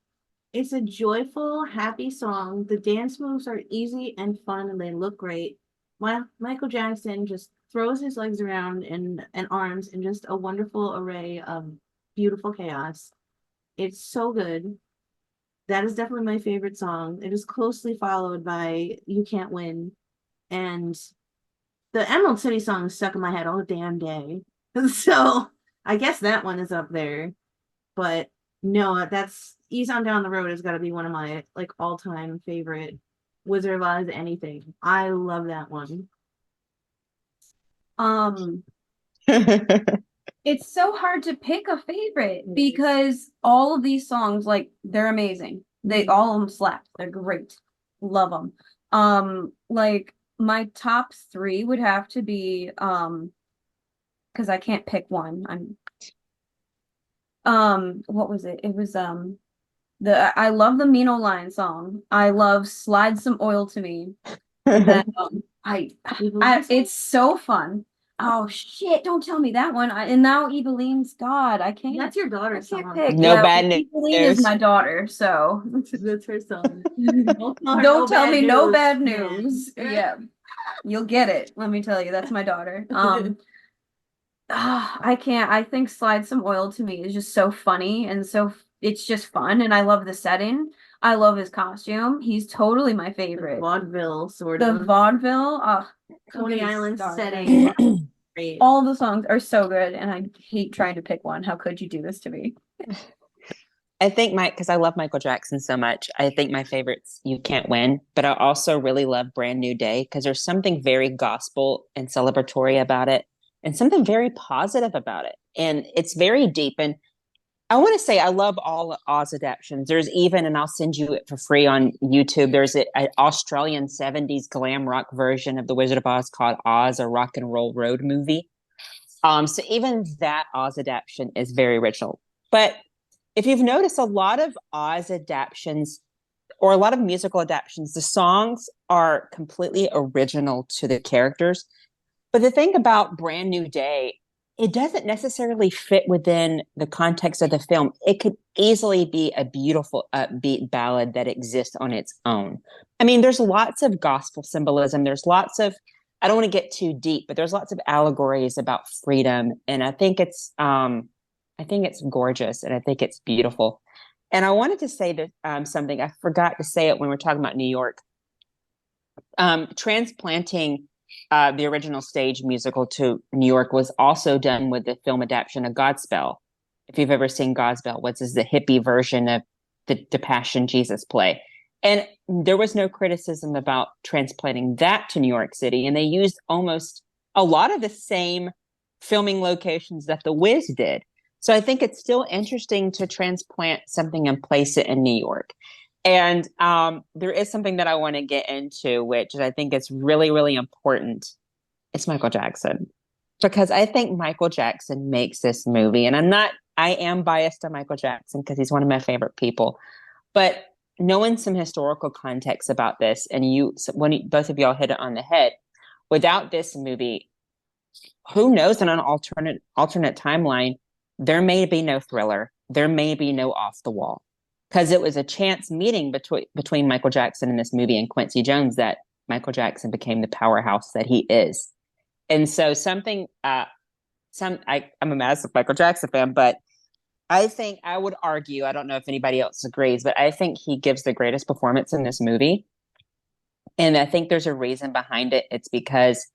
It's a joyful, happy song. The dance moves are easy and fun and they look great. While Michael Jackson just throws his legs around and arms in just a wonderful array of beautiful chaos. It's so good. That is definitely my favorite song. It is closely followed by You Can't Win. And the Emerald City song is stuck in my head all damn day. So I guess that one is up there. But no, that's Ease on Down the Road has got to be one of my like all-time favorite Wizard of Oz anything. I love that one. Um, it's so hard to pick a favorite because all of these songs, like, they're amazing. They all of them slap. They're great. Love them. Like my top three would have to be because I can't pick one. What was it? It was I love the Mino line song. I love Slide Some Oil to Me. And then it's so fun. Oh shit, don't tell me that one. And now Evelyn's God. I can't. That's your daughter's I can't song. pick. No Yeah, bad Evelyn is news. my daughter, so That's her song. don't tell me no bad man. news. Yeah. You'll get it. Let me tell you, that's my daughter. I can't. I think Slide Some Oil to Me is just so funny and so it's just fun, and I love the setting. I love his costume. He's totally my favorite. Vaudeville, sort The of. vaudeville, Coney okay, Island start. setting. Great. All the songs are so good, and I hate trying to pick one. How could you do this to me? I think because I love Michael Jackson so much, I think my favorite's You Can't Win, but I also really love Brand New Day because there's something very gospel and celebratory about it and something very positive about it. And it's very deep. And I want to say I love all Oz adaptations. There's even, and I'll send you it for free on YouTube, there's an Australian 70s glam rock version of The Wizard of Oz called Oz, a Rock and Roll Road Movie. So even that Oz adaptation is very original. But if you've noticed, a lot of Oz adaptations or a lot of musical adaptations, the songs are completely original to the characters. But the thing about Brand New Day, it doesn't necessarily fit within the context of the film. It could easily be a beautiful upbeat ballad that exists on its own. I mean, there's lots of gospel symbolism. There's lots of, I don't want to get too deep, but there's lots of allegories about freedom. And I think it's gorgeous and I think it's beautiful. And I wanted to say that something, I forgot to say it when we're talking about New York. Transplanting the original stage musical to New York was also done with the film adaptation of Godspell. If you've ever seen Godspell, which is the hippie version of the Passion Jesus play. And there was no criticism about transplanting that to New York City. And they used almost a lot of the same filming locations that The Wiz did. So I think it's still interesting to transplant something and place it in New York. And there is something that I want to get into, which I think is really, really important. It's Michael Jackson. Because I think Michael Jackson makes this movie. And I am biased to Michael Jackson because he's one of my favorite people. But knowing some historical context about this, and both of y'all hit it on the head, without this movie, who knows, in an alternate timeline, there may be no Thriller, there may be no Off the Wall, because it was a chance meeting between Michael Jackson and this movie and Quincy Jones that Michael Jackson became the powerhouse that he is. And so I'm a massive Michael Jackson fan, but I think I would argue, I don't know if anybody else agrees, but I think he gives the greatest performance in this movie. And I think there's a reason behind it. It's because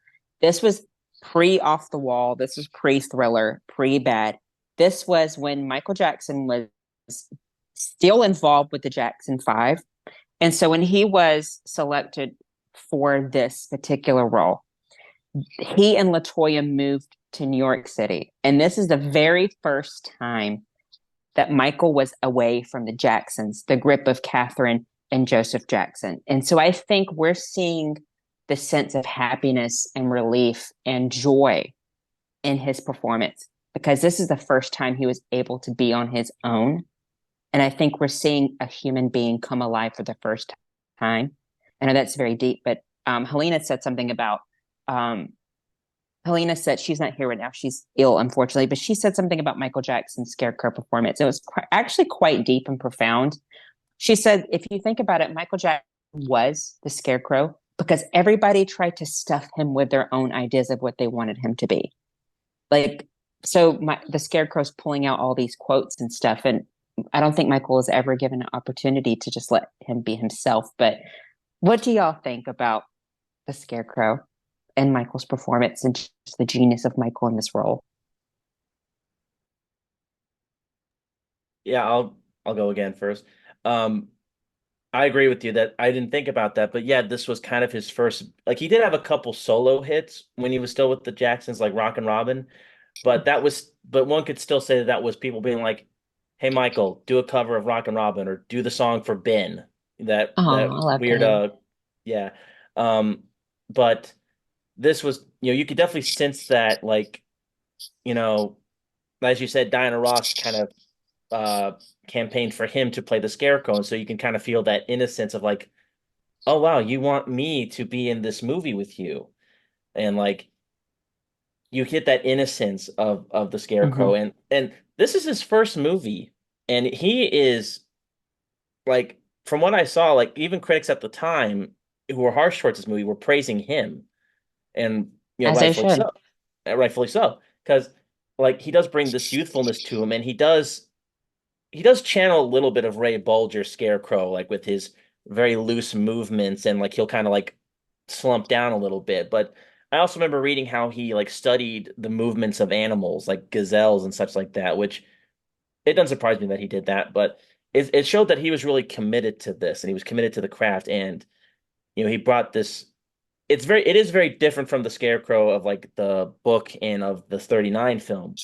this was pre Off the Wall, this was pre Thriller, pre Bad. This was when Michael Jackson was still involved with the Jackson 5. And so when he was selected for this particular role, he and LaToya moved to New York City. And this is the very first time that Michael was away from the Jacksons, the grip of Catherine and Joseph Jackson. And so I think we're seeing the sense of happiness and relief and joy in his performance, because this is the first time he was able to be on his own. And I think we're seeing a human being come alive for the first time. I know that's very deep, but Helena said something about, Helena said she's not here right now. She's ill, unfortunately, but she said something about Michael Jackson's Scarecrow performance. It was actually quite deep and profound. She said, if you think about it, Michael Jackson was the Scarecrow because everybody tried to stuff him with their own ideas of what they wanted him to be. Like, so the Scarecrow's pulling out all these quotes and stuff, and I don't think Michael was ever given an opportunity to just let him be himself. But what do y'all think about the Scarecrow and Michael's performance and just the genius of Michael in this role? Yeah, I'll go again first. I agree with you that I didn't think about that, but yeah, this was kind of his first, like he did have a couple solo hits when he was still with the Jacksons, like Rockin' Robin, but one could still say that was people being like, hey, Michael, do a cover of Rockin' Robin or do the song for Ben. That I love weird, Ben. yeah. But this was, you could definitely sense that, like, as you said, Diana Ross kind of campaigned for him to play the Scarecrow, and so you can kind of feel that innocence of like, oh wow, you want me to be in this movie with you, and like you hit that innocence of the Scarecrow, Mhm. and this is his first movie, and he is like, from what I saw, like even critics at the time who were harsh towards this movie were praising him, and As they should. rightfully so, because like he does bring this youthfulness to him, and he does channel a little bit of Ray Bolger Scarecrow, like with his very loose movements, and like he'll kind of like slump down a little bit. But I also remember reading how he like studied the movements of animals, like gazelles and such like that, which it doesn't surprise me that he did that, but it showed that he was really committed to this and he was committed to the craft. And he brought this. It is very different from the Scarecrow of like the book and of the 39 film.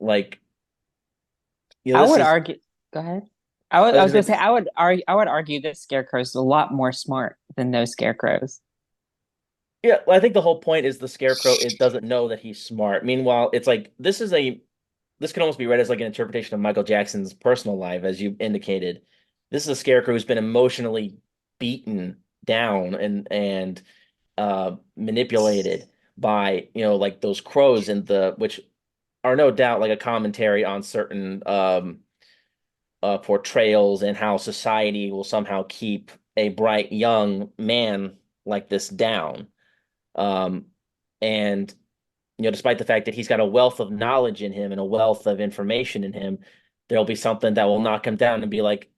Like, I this would is. argue. Go ahead. I was going to say I would argue that Scarecrow's a lot more smart than those Scarecrows. Yeah, well, I think the whole point is the Scarecrow it doesn't know that he's smart. Meanwhile, it's like this can almost be read as like an interpretation of Michael Jackson's personal life, as you indicated. This is a Scarecrow who's been emotionally beaten down and manipulated by like those crows and which are no doubt like a commentary on certain portrayals and how society will somehow keep a bright young man like this down. Um, and despite the fact that he's got a wealth of knowledge in him and a wealth of information in him, there'll be something that will knock him down and be like,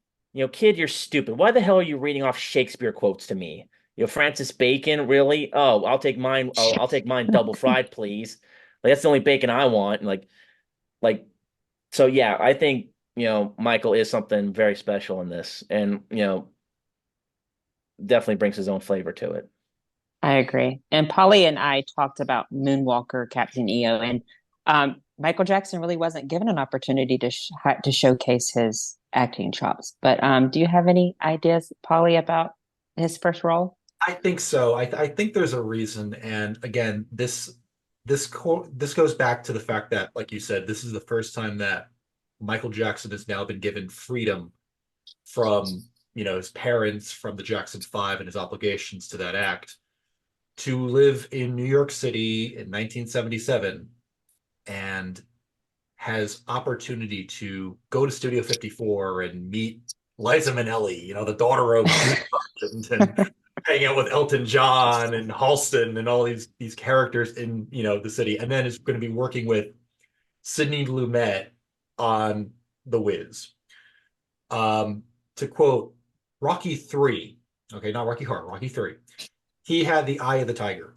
kid, you're stupid. Why the hell are you reading off Shakespeare quotes to me? Francis Bacon, really? Oh, I'll take mine. Oh, I'll take mine double fried, please. Like that's the only bacon I want. And like, so yeah, I think, Michael is something very special in this, and, definitely brings his own flavor to it. I agree. And Polly and I talked about Moonwalker, Captain EO, and Michael Jackson really wasn't given an opportunity to showcase his acting chops. But do you have any ideas, Polly, about his first role? I think so. I think there's a reason, and again, this goes back to the fact that, like you said, this is the first time that Michael Jackson has now been given freedom from his parents, from the Jackson 5 and his obligations to that act, to live in New York City in 1977 and has opportunity to go to Studio 54 and meet Liza Minnelli, the daughter of and hang out with Elton John and Halston and all these characters in the city, and then is going to be working with Sidney Lumet on The Wiz. To quote Rocky 3, okay, not Rocky Horror, Rocky 3, he had the eye of the tiger.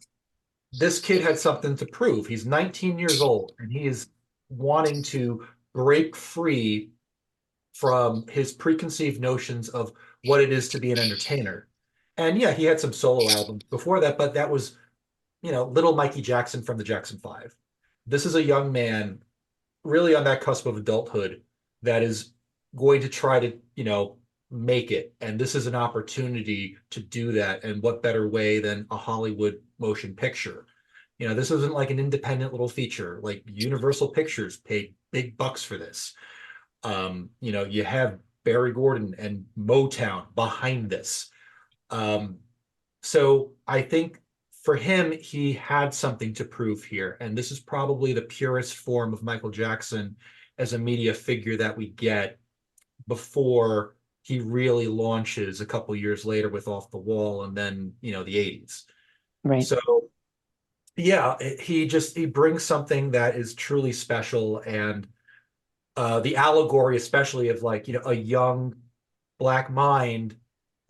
This kid had something to prove. He's 19 years old and he is wanting to break free from his preconceived notions of what it is to be an entertainer. And yeah, he had some solo albums before that, but that was, little Mikey Jackson from the Jackson 5. This is a young man really on that cusp of adulthood that is going to try to, make it. And this is an opportunity to do that. And what better way than a Hollywood motion picture? This isn't like an independent little feature. Like Universal Pictures paid big bucks for this. You have Barry Gordon and Motown behind this. So I think for him, he had something to prove here. And this is probably the purest form of Michael Jackson as a media figure that we get before he really launches a couple years later with Off the Wall and then, the 80s. Right. So yeah, he brings something that is truly special. And the allegory, especially of like, a young Black mind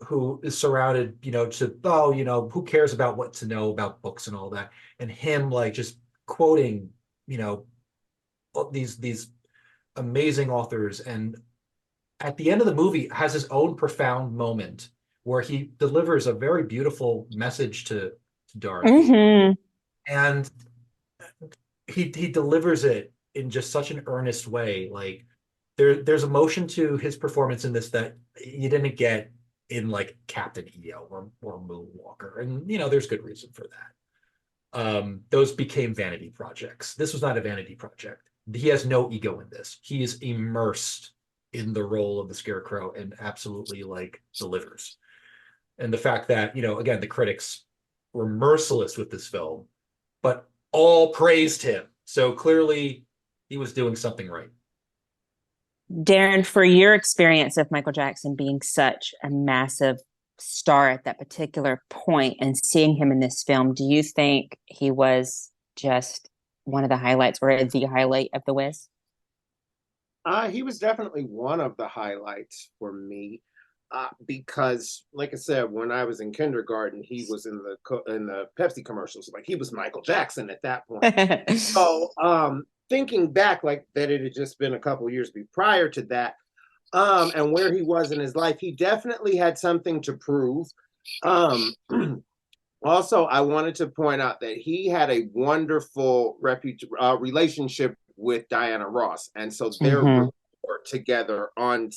who is surrounded, who cares about what to know about books and all that. And him like just quoting, these amazing authors, and at the end of the movie has his own profound moment where he delivers a very beautiful message to Dorothy. Mm-hmm. And he delivers it in just such an earnest way. Like there's emotion to his performance in this that you didn't get in like Captain EO or Moonwalker. And there's good reason for that. Those became vanity projects. This was not a vanity project. He has no ego in this. He is immersed in the role of the Scarecrow and absolutely like delivers. And the fact that, again, the critics were merciless with this film, but all praised him. So clearly he was doing something right. Darren, for your experience of Michael Jackson being such a massive star at that particular point and seeing him in this film, do you think he was just one of the highlights or the highlight of The Wiz? He was definitely one of the highlights for me because, like I said, when I was in kindergarten, he was in the Pepsi commercials. Like he was Michael Jackson at that point. So thinking back, like that, it had just been a couple years prior to that, and where he was in his life, he definitely had something to prove. Also, I wanted to point out that he had a wonderful relationship with Diana Ross, and so their rapport together on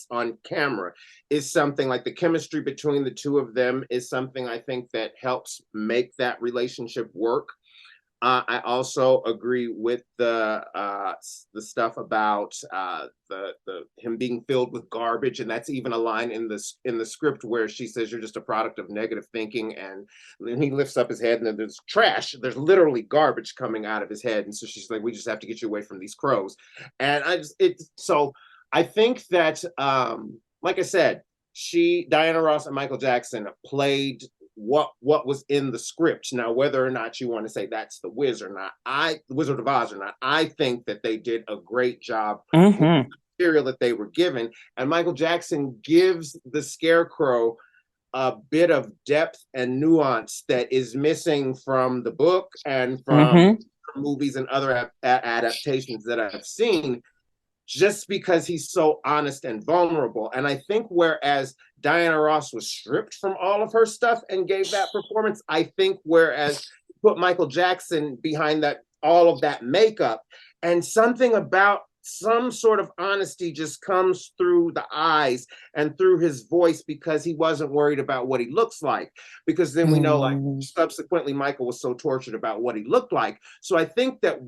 camera is something like the chemistry between the two of them is something I think that helps make that relationship work. I also agree with the stuff about the him being filled with garbage, and that's even a line in the script where she says you're just a product of negative thinking, and then he lifts up his head and then there's trash. There's literally garbage coming out of his head, and so she's like, "We just have to get you away from these crows." And I think that like I said, Diana Ross and Michael Jackson played what was in the script. Now, whether or not you want to say that's The Wiz or not, The Wizard of Oz or not, I think that they did a great job with the material that they were given. And Michael Jackson gives the Scarecrow a bit of depth and nuance that is missing from the book and from movies and other adaptations that I've seen, just because he's so honest and vulnerable. And I think whereas Diana Ross was stripped from all of her stuff and gave that performance, I think whereas put Michael Jackson behind all of that makeup, and something about some sort of honesty just comes through the eyes and through his voice, because he wasn't worried about what he looks like, because then we know like subsequently Michael was so tortured about what he looked like. So I think that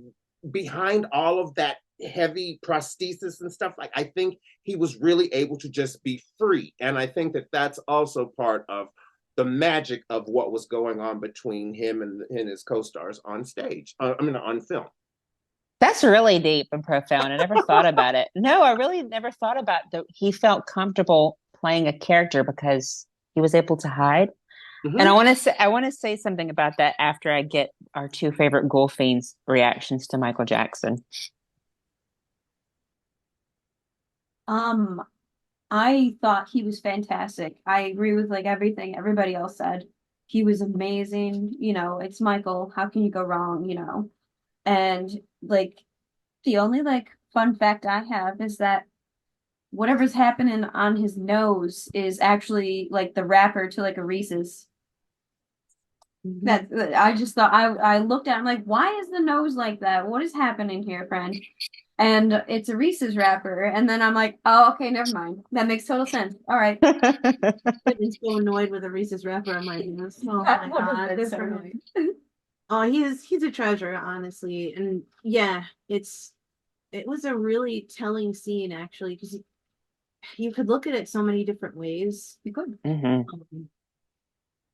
behind all of that heavy prosthesis and stuff, like I think he was really able to just be free. And I think that that's also part of the magic of what was going on between him and his co-stars on stage, on film. That's really deep and profound. I never thought about it. No, I really never thought about that. He felt comfortable playing a character because he was able to hide. And Mhm. I want to say something about that after I get our two favorite Ghoul Fiends reactions to Michael Jackson. Um, I thought he was fantastic. I agree with like everything everybody else said. He was amazing. You know, it's Michael. How can you go wrong? You know, and like the only like fun fact I have is that whatever's happening on his nose is actually like the wrapper to like a Reese's. That I just thought I looked at it, I'm like, why is the nose like that? What is happening here, friend? And it's a Reese's wrapper. And then I'm like, oh, okay, never mind. That makes total sense. All right. I've been so annoyed with a Reese's wrapper on my nose. Oh my god, That's so so annoying. Oh, he's a treasure, honestly. And yeah, it was a really telling scene actually, because you could look at it so many different ways. You could. Mhm.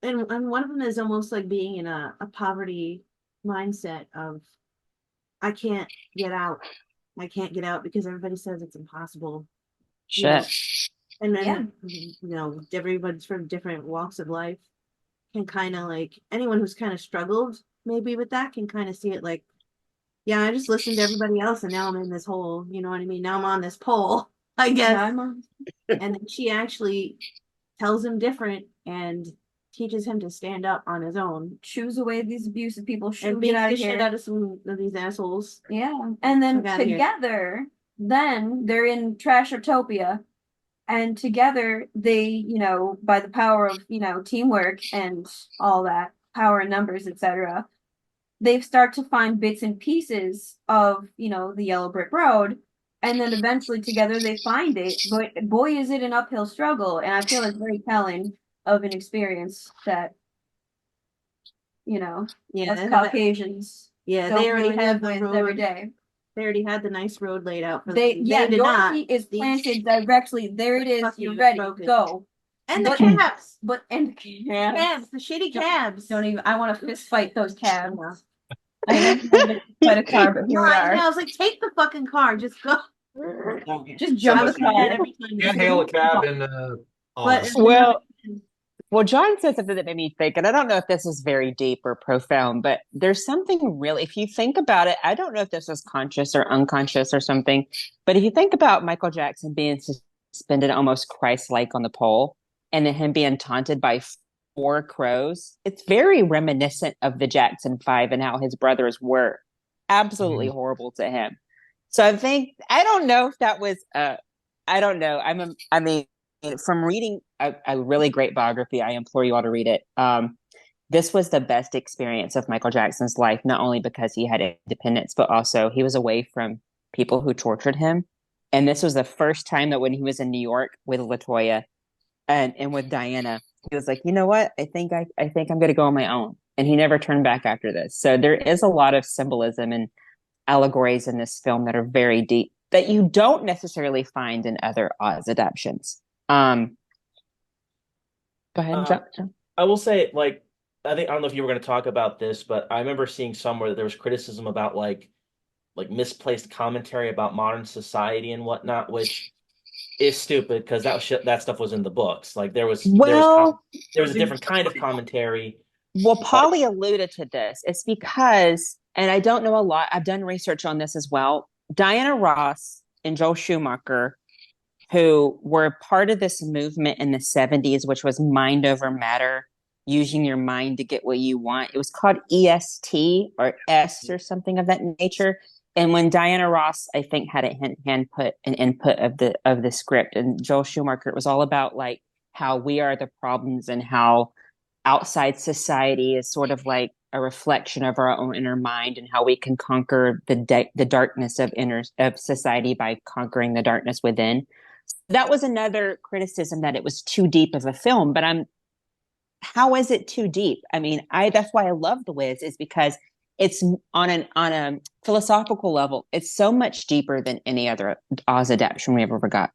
And one of them is almost like being in a poverty mindset of I can't get out. I can't get out because everybody says it's impossible. You know, Shit. and Yeah. then everybody's from different walks of life can kind of like anyone who's kind of struggled maybe with that can kind of see it like, yeah, I just listened to everybody else and now I'm in this hole. You know what I mean? Now I'm on this pole, I guess. Yeah, I'm on. And then she actually tells him different and teaches him to stand up on his own Choose away these abusive people. and Get beat out the of shit here. out of some of these assholes. Yeah. And then Fuck outta here. together, then they're in Trashotopia. And together they, you know, by the power of, you know, teamwork and all that, power in numbers, etc., they start to find bits and pieces of, you know, the yellow brick road. And then eventually together they find it. But boy, is it an uphill struggle. And I feel it's very telling of an experience that, you know, Yeah, us Caucasians yeah, don't they already really had live the with every road. day. They already had the nice road laid out for They them. yeah, They did your not. feet is These- planted directly. There it is. Fucking You're ready. broken. Go. And the But- cabs. But and Cabs, the shitty Don't- cabs. don't even. I want to fist fight those cabs. I never wanted to fight a car, but here we I know, are. I was like, take the fucking car, just go. Just I jump was the mad car. every time. Can't hail a cab in But August. Well, John said something that made me think, and I don't know if this is very deep or profound, but there's something really, if you think about it, I don't know if this was conscious or unconscious or something, but if you think about Michael Jackson being suspended almost Christ-like on the pole, and then him being taunted by four crows, it's very reminiscent of the Jackson Five and how his brothers were absolutely horrible to him. So I don't know if that was, I don't know. I mean, from reading a really great biography, I implore you all to read it. This was the best experience of Michael Jackson's life, not only because he had independence, but also he was away from people who tortured him. And this was the first time that when he was in New York with LaToya and with Diana, he was like, you know what? I think I'm going to go on my own. And he never turned back after this. So there is a lot of symbolism and allegories in this film that are very deep that you don't necessarily find in other Oz adaptations. Go ahead, John. I will say, like, I don't know if you were going to talk about this, but I remember seeing somewhere that there was criticism about like misplaced commentary about modern society and whatnot, which is stupid because that stuff was in the books. Like there was a different kind of commentary. Well, Polly alluded to this. It's because, and I don't know a lot, I've done research on this as well. Diana Ross and Joel Schumacher, who were part of this movement in the 70s, which was mind over matter, using your mind to get what you want. It was called EST or S or something of that nature. And when Diana Ross, I think, had an input of the script, and Joel Schumacher, it was all about like how we are the problems and how outside society is sort of like a reflection of our own inner mind and how we can conquer the darkness of society by conquering the darkness within. That was another criticism, that it was too deep of a film, but how is it too deep? I mean, that's why I love The Wiz, is because it's on a philosophical level, it's so much deeper than any other Oz adaptation we ever got.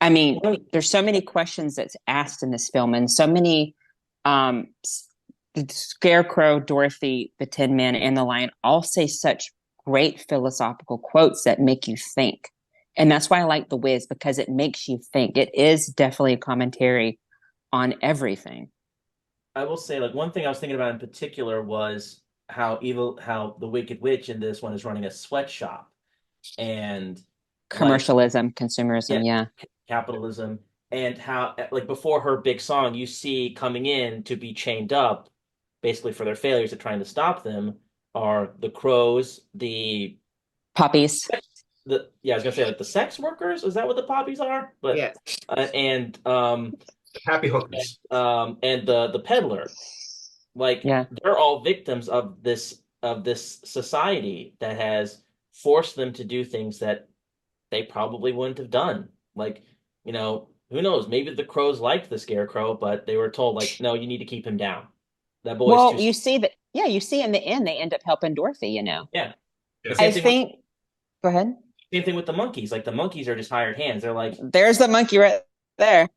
I mean, there's so many questions that's asked in this film, and so many the Scarecrow, Dorothy, the Tin Man, and the Lion all say such great philosophical quotes that make you think. And that's why I like The Wiz, because it makes you think. It is definitely a commentary on everything. I will say, like, one thing I was thinking about in particular was how the Wicked Witch in this one is running a sweatshop, and like, Commercialism, yeah, consumerism, yeah. capitalism, and how, like, before her big song, you see coming in to be chained up, basically for their failures at trying to stop them, are the crows, Poppies. I was gonna say, like, the sex workers. Is that what the poppies are? But Yes. and Happy hookers. and the peddler. Like, Yeah. they're all victims of this society that has forced them to do things that they probably wouldn't have done. Like, who knows? Maybe the crows liked the scarecrow, but they were told, like, no, you need to keep him down. That boy's Well, too. you see that, yeah, you see in the end, they end up helping Dorothy, Yeah. Yeah. I think, go ahead. Same thing with the monkeys. Like, the monkeys are just hired hands. They're like, There's the monkey right there.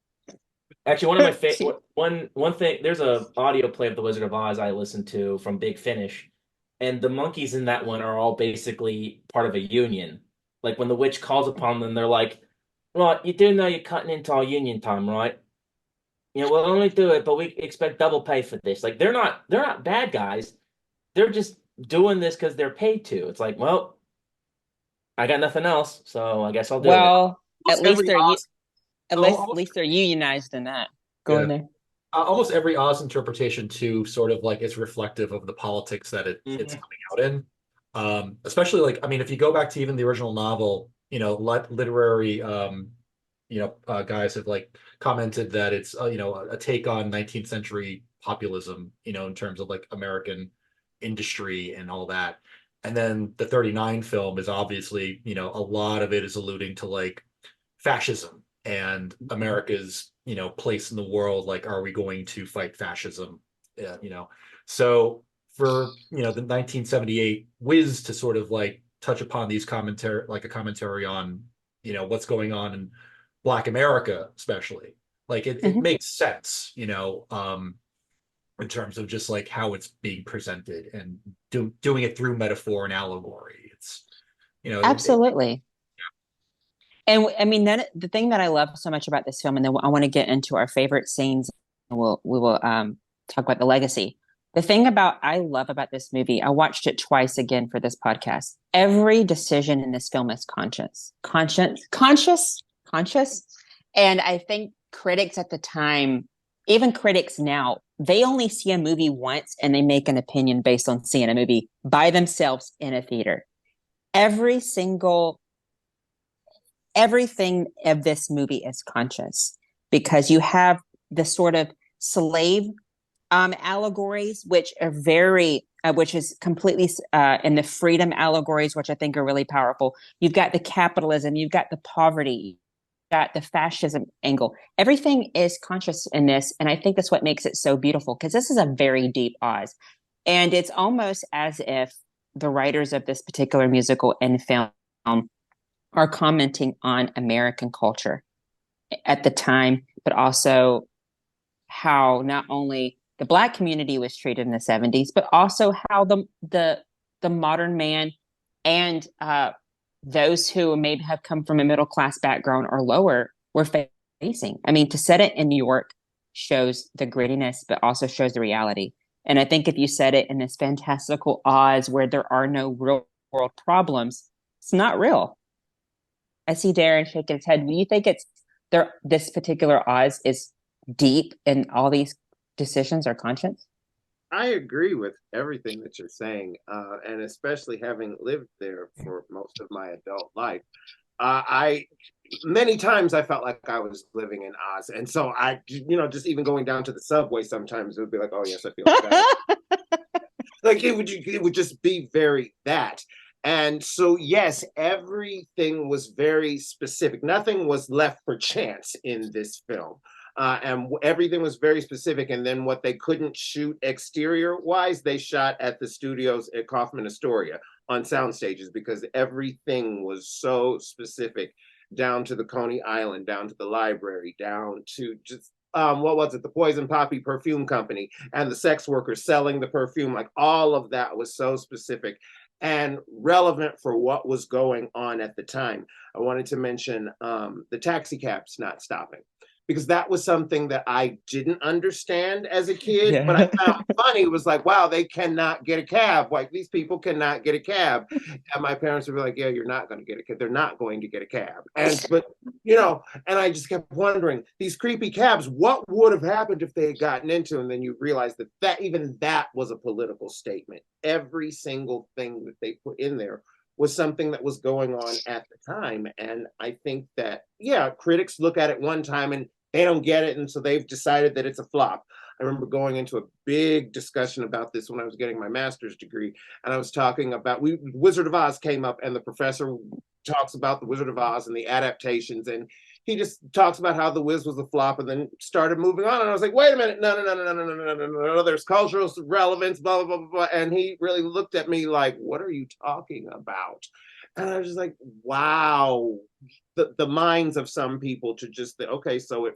actually, one of my favorite one thing. There's a audio play of The Wizard of Oz I listened to from Big Finish, and the monkeys in that one are all basically part of a union. Like, when the witch calls upon them, they're like, "Right, you do know you're cutting into our union time, right? We'll only do it, but we expect double pay for this." Like, they're not bad guys. They're just doing this because they're paid to. It's like, well, I got nothing else, so I guess I'll do it. Well, at Almost least every they're Oz, at almost, least they're unionized in that. Go in yeah, there. almost every Oz interpretation too, sort of like is reflective of the politics that it's coming out in. Especially like, I mean, if you go back to even the original novel, literary, guys have like commented that it's a take on 19th century populism, in terms of like American industry and all that. And then the 39 film is obviously, a lot of it is alluding to like fascism and America's, place in the world. Like, are we going to fight fascism? So for, the 1978 Wiz to sort of like touch upon these commentary, like a commentary on, what's going on in Black America, especially, like it makes sense, in terms of just like how it's being presented and doing it through metaphor and allegory. It's, Absolutely. And I mean, that the thing that I love so much about this film, and then I want to get into our favorite scenes, and we will talk about the legacy. The thing I love about this movie, I watched it twice again for this podcast. Every decision in this film is conscious. And I think critics at the time, even critics now, they only see a movie once and they make an opinion based on seeing a movie by themselves in a theater. Everything of this movie is conscious, because you have the sort of slave allegories, which are which is completely in the freedom allegories, which I think are really powerful. You've got the capitalism, you've got the poverty, you've got the fascism angle. Everything is conscious in this, and I think that's what makes it so beautiful, because this is a very deep Oz, and it's almost as if the writers of this particular musical and film are commenting on American culture at the time, but also how not only the Black community was treated in the 70s, but also how the modern man and those who may have come from a middle class background or lower were facing. I mean, to set it in New York shows the grittiness, but also shows the reality. And I think if you set it in this fantastical Oz where there are no real world problems, it's not real. I see Darren shaking his head. Do you think this particular Oz is deep and all these decisions are conscious? I agree with everything that you're saying, and especially having lived there for most of my adult life. Many times I felt like I was living in Oz, and so just even going down to the subway, sometimes it would be like, oh yes, I feel like that. Like it would just be very that. And so, yes, everything was very specific. Nothing was left for chance in this film. And everything was very specific. And then what they couldn't shoot exterior wise, they shot at the studios at Kaufman Astoria on sound stages, because everything was so specific, down to the Coney Island, down to the library, down to just what was it? The Poison Poppy Perfume Company and the sex workers selling the perfume. Like, all of that was so specific. and relevant for what was going on at the time. I wanted to mention the taxi cabs not stopping, because that was something that I didn't understand as a kid, but I found funny. It was like, wow, they cannot get a cab. Like, these people cannot get a cab. And my parents would be like, yeah, you're not going to get a cab. They're not going to get a cab. But and I just kept wondering, these creepy cabs, what would have happened if they had gotten into? And then you realize that even that was a political statement. Every single thing that they put in there was something that was going on at the time. And I think that, yeah, critics look at it one time and they don't get it, and so they've decided that it's a flop. I remember going into a big discussion about this when I was getting my master's degree, and I was talking about Wizard of Oz came up, and the professor talks about the Wizard of Oz and the adaptations, and he just talks about how The Wiz was a flop, and then started moving on. And I was like, wait a minute, no, there's cultural relevance, blah, blah, blah, blah. And he really looked at me like, what are you talking about? And I was just like, wow, the minds of some people to just think, okay, so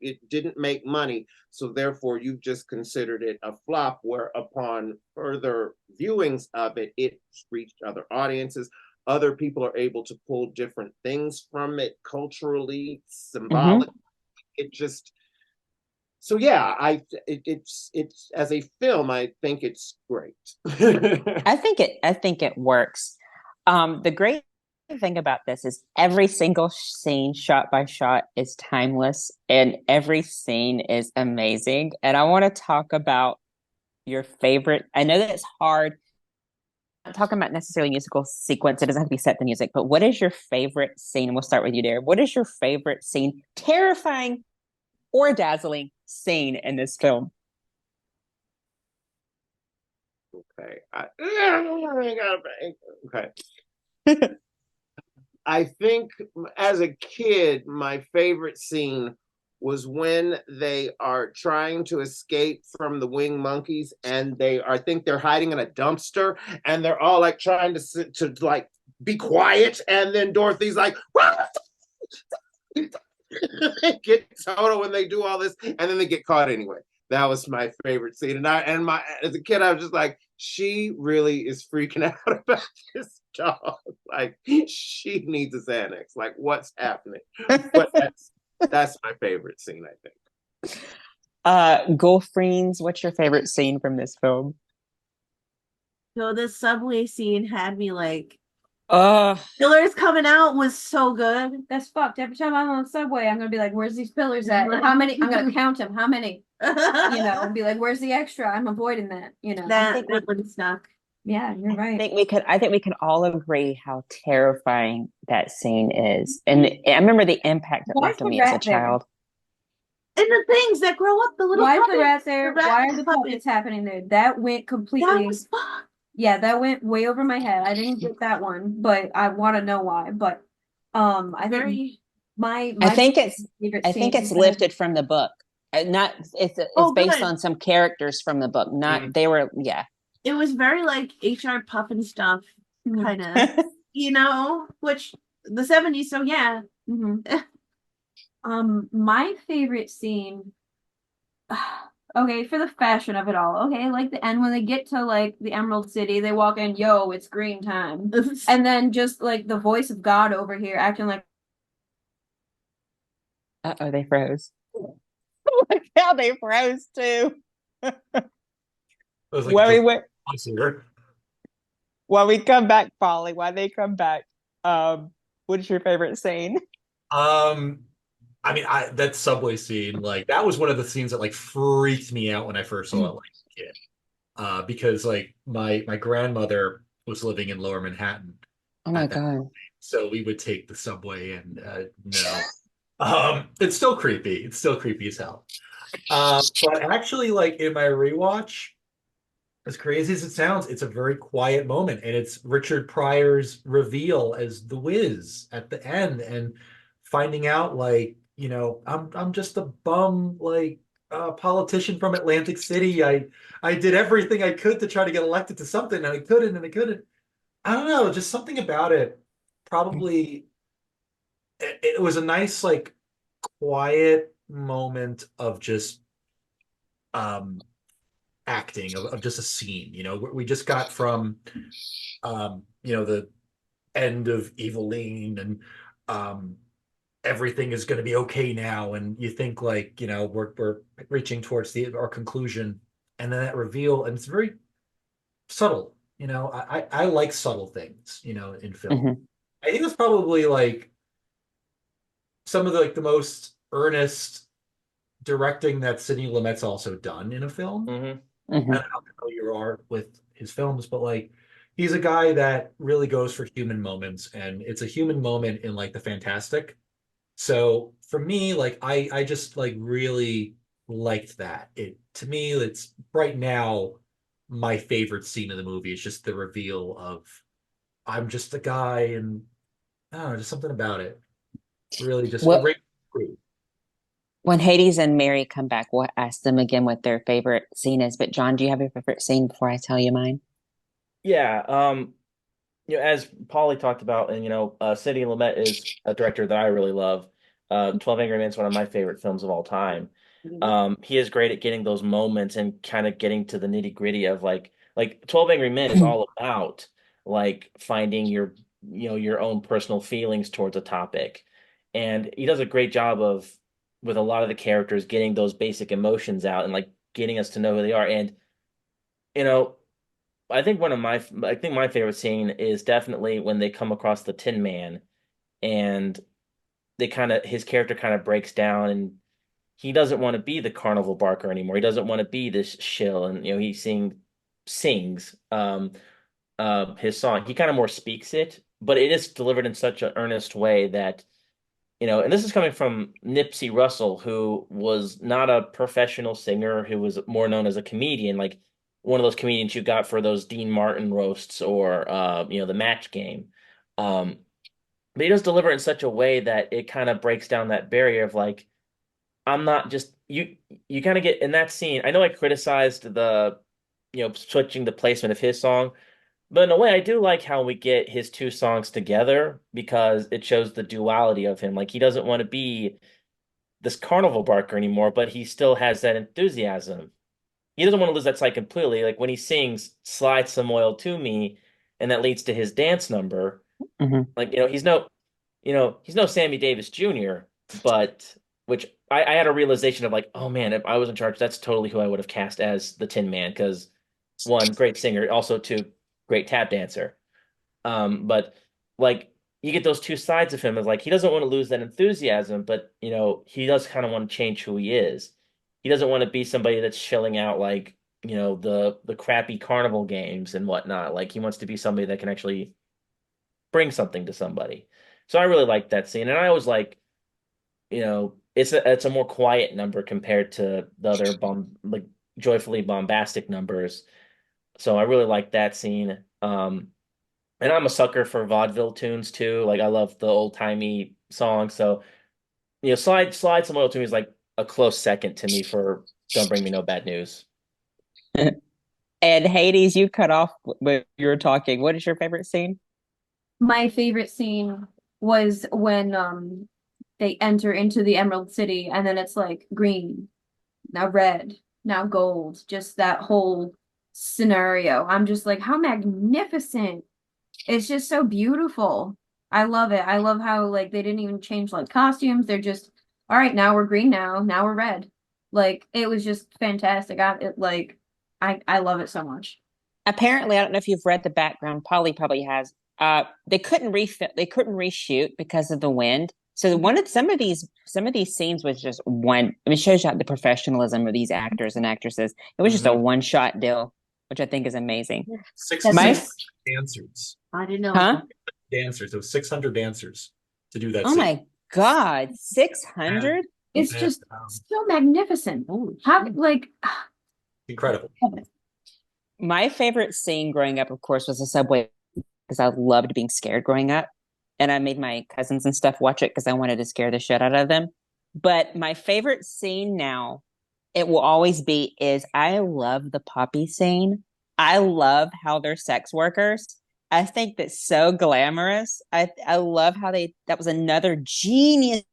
it didn't make money, so therefore you've just considered it a flop, where upon further viewings of it, it's reached other audiences. Other people are able to pull different things from it culturally, symbolic. It just, so yeah, it's as a film, I think it's great. I think it works. The great thing about this is every single scene, shot by shot, is timeless, and every scene is amazing. And I want to talk about your favorite. I know that it's hard. I'm not talking about necessarily musical sequence. It doesn't have to be set to music, but what is your favorite scene? And we'll start with you, Darren. What is your favorite scene, terrifying or dazzling scene in this film? Okay. Okay. I think as a kid, my favorite scene was when they are trying to escape from the winged monkeys, and I think they're hiding in a dumpster, and they're all like trying to like be quiet, and then Dorothy's like, get Toto when they do all this, and then they get caught anyway. That was my favorite scene. And as a kid, I was just like, she really is freaking out about this dog. Like, she needs a Xanax. Like, what's happening? But that's my favorite scene, I think. Gulfrines, what's your favorite scene from this film? So the subway scene had me like, Uh Pillars coming out was so good. That's fucked. Every time I'm on the subway, I'm gonna be like, "Where's these pillars at? How many? I'm gonna count them. How many? And be like, "Where's the extra?" I'm avoiding that. that one stuck. Yeah, you're I right. think we can all agree how terrifying that scene is. And I remember the impact it Why left is on the me as a rat there? child. And the things that grow up, the little Why is the puppets, rat there? rat Why are the puppets. puppets happening there? That went completely. That was fun. Yeah, that went way over my head. I didn't get that one, but I want to know why. But I think Very. my I think it's favorite I think scene it's is lifted from the book. Not it's Oh, based good. on some characters from the book. Not they were It was very like HR Puffin stuff, Mhm. kind of, which the 70s. So yeah. Mhm. My favorite scene. Okay, for the fashion of it all. Okay, like the end when they get to like the Emerald City, they walk in, yo, it's green time. And then just like the voice of God over here acting like Uh-oh, they froze. Look how they froze too. It was like When a we went singer. when we come back, Polly, when they come back, what's your favorite scene? I mean, that subway scene, like that was one of the scenes that like freaked me out when I first saw it like a kid. Because like my grandmother was living in Lower Manhattan. Oh my at that God. point. So we would take the subway and no. It's still creepy. It's still creepy as hell. But actually, like in my rewatch, as crazy as it sounds, it's a very quiet moment, and it's Richard Pryor's reveal as the Wiz at the end, and finding out like, I'm just a bum like politician from Atlantic City. I did everything I could to try to get elected to something, and I couldn't, and I couldn't. I don't know, just something about it. Probably it was a nice like quiet moment of just acting of just a scene. We just got from the end of Eveline, and everything is going to be okay now, and you think like we're reaching towards our conclusion, and then that reveal, and it's very subtle. I like subtle things in film. Mhm. I think that's probably like some of the most earnest directing that Sidney Lumet's also done in a film. Mhm. I don't know how familiar you are with his films, but like he's a guy that really goes for human moments, and it's a human moment in like the fantastic. So for me, like I just like really liked that. To me, it's right now my favorite scene of the movie is just the reveal of I'm just a guy, and I don't know, just something about it. Really just Well, great. when Hades and Mary come back, we'll ask them again what their favorite scene is. But John, do you have your favorite scene before I tell you mine? Yeah. As Paulie talked about, and Sidney Lumet is a director that I really love. 12 Angry Men is one of my favorite films of all time. He is great at getting those moments and kind of getting to the nitty-gritty of like 12 Angry Men is all about like finding your own personal feelings towards a topic. And he does a great job of with a lot of the characters getting those basic emotions out and like getting us to know who they are. And you know, I think my favorite scene is definitely when they come across the Tin Man, and his character kind of breaks down, and he doesn't want to be the carnival barker anymore. He doesn't want to be this shill, and he sings his song. He kind of more speaks it, but it is delivered in such an earnest way that and this is coming from Nipsey Russell, who was not a professional singer, who was more known as a comedian, like one of those comedians you got for those Dean Martin roasts or the Match Game. Um, but he does deliver it in such a way that it kind of breaks down that barrier of like, I'm not just you kind of get in that scene. I know I criticized the switching the placement of his song, but in a way, I do like how we get his two songs together because it shows the duality of him. Like he doesn't want to be this carnival barker anymore, but he still has that enthusiasm. He doesn't want to lose that sight completely. Like when he sings "Slide Some Oil to Me," and that leads to his dance number. Mhm. Like he's no Sammy Davis Jr., but which I had a realization of like, oh man, if I was in charge, that's totally who I would have cast as the Tin Man because one, great singer, also two, great tap dancer. But like you get those two sides of him of like he doesn't want to lose that enthusiasm, but he does kind of want to change who he is. He doesn't want to be somebody that's shilling out like the crappy carnival games and whatnot. Like he wants to be somebody that can actually bring something to somebody. So I really like that scene, and I always like it's a more quiet number compared to the other like joyfully bombastic numbers. So I really like that scene. And I'm a sucker for vaudeville tunes too. Like I love the old timey songs. So slide some oil to me is like a close second to me for Don't Bring Me No Bad News. And Hades, you cut off when you were talking. What is your favorite scene? My favorite scene was when they enter into the Emerald City and then it's like green, now red, now gold, just that whole scenario. I'm just like, how magnificent. It's just so beautiful. I love it. I love how like they didn't even change like costumes. They're just, all right, now we're green now we're red. Like it was just fantastic. I love it so much. Apparently, I don't know if you've read the background. Polly probably has. They couldn't reshoot because of the wind. So some of these scenes was just one. I mean, it shows you the professionalism of these actors and actresses. It was just a one shot deal, which I think is amazing. Six That's My, nice. dancers. I didn't know. huh? Dancers. It was 600 dancers to do that Oh scene. my God, 600? It's And, just so magnificent. How like incredible. My favorite scene growing up, of course, was the subway because I loved being scared growing up. And I made my cousins and stuff watch it because I wanted to scare the shit out of them. But my favorite scene now, it will always be, is I love the Poppy scene. I love how they're sex workers. I think that's so glamorous. I love how that was another genius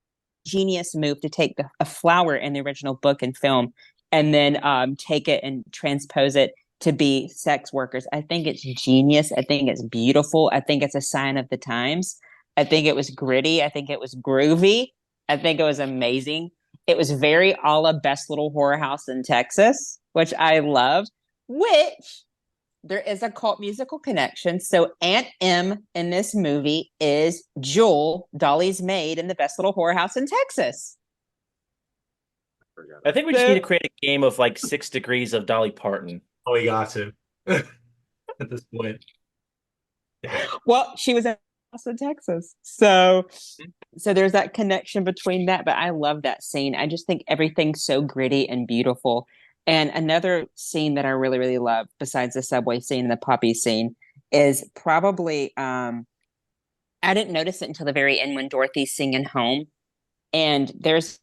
move to take a flower in the original book and film and then take it and transpose it to be sex workers. I think it's genius. I think it's beautiful. I think it's a sign of the times. I think it was gritty. I think it was groovy. I think it was amazing. It was very a la Best Little Horror House in Texas, which I loved, which there is a cult musical connection. So Aunt Em in this movie is Jewel, Dolly's maid in the Best Little Horror House in Texas. I think we just need to create a game of like 6 degrees of Dolly Parton. Oh, we got to at this point. Well, she was in Austin, Texas. So there's that connection between that. But I love that scene. I just think everything's so gritty and beautiful. And another scene that I really, really love, besides the subway scene and the poppy scene, is probably I didn't notice it until the very end when Dorothy's singing Home. And there's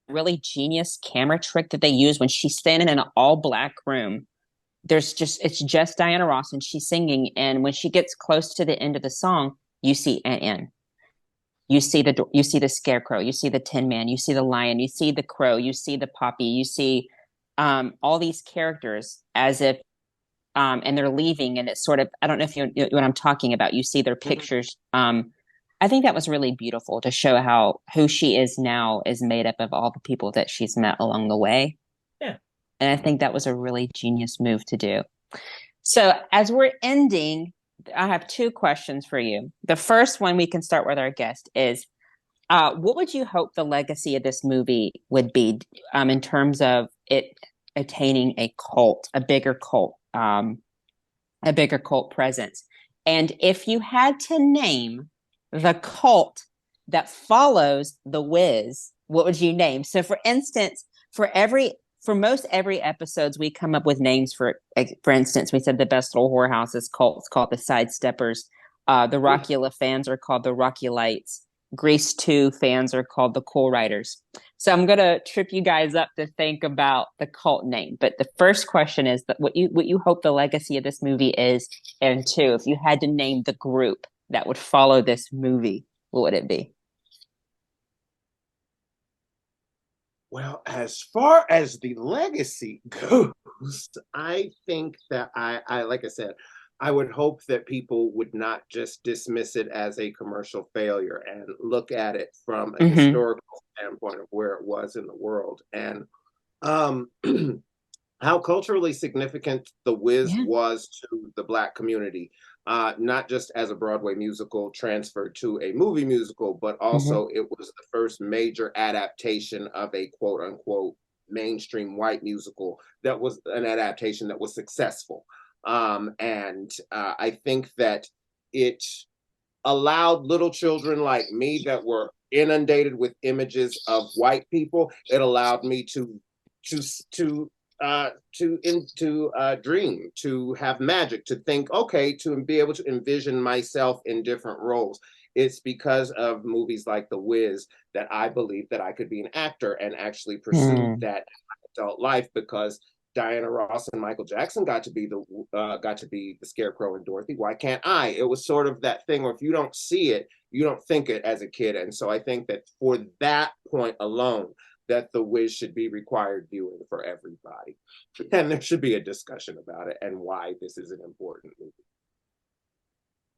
a really genius camera trick that they use when she's standing in an all black room. It's just Diana Ross and she's singing. And when she gets close to the end of the song, you see Aunt. You see the scarecrow, you see the Tin Man, you see the lion, you see the crow, you see the poppy, you see all these characters as if and they're leaving, and it's sort of, I don't know if you know what I'm talking about. You see their pictures. I think that was really beautiful to show who she is now is made up of all the people that she's met along the way. Yeah. And I think that was a really genius move to do. So as we're ending, I have 2 questions for you. The first one, we can start with our guest, is what would you hope the legacy of this movie would be in terms of it attaining a bigger cult presence? And if you had to name the cult that follows The Wiz, what would you name? So for instance, for most every episodes, we come up with names for instance, we said the Best Little Horror House is called the Sidesteppers. The Rockula fans are called the Rockulites. Grease 2 fans are called the Cool Riders. So I'm going to trip you guys up to think about the cult name. But the first question is that what you hope the legacy of this movie is. And 2, if you had to name the group that would follow this movie, what would it be? Well, as far as the legacy goes, I think that I like I said, I would hope that people would not just dismiss it as a commercial failure and look at it from a historical standpoint of where it was in the world, and how culturally significant The Wiz was to the Black community, not just as a Broadway musical transferred to a movie musical, but also it was the first major adaptation of a quote unquote mainstream white musical that was an adaptation that was successful. And I think that it allowed little children like me that were inundated with images of white people. It allowed me to dream, to have magic, to think, okay, to be able to envision myself in different roles. It's because of movies like The Wiz that I believe that I could be an actor and actually pursue that in my adult life, because Diana Ross and Michael Jackson got to be the Scarecrow and Dorothy. Why can't I? It was sort of that thing where if you don't see it, you don't think it as a kid. And so I think that for that point alone, that The Wiz should be required viewing for everybody. And there should be a discussion about it and why this is an important movie.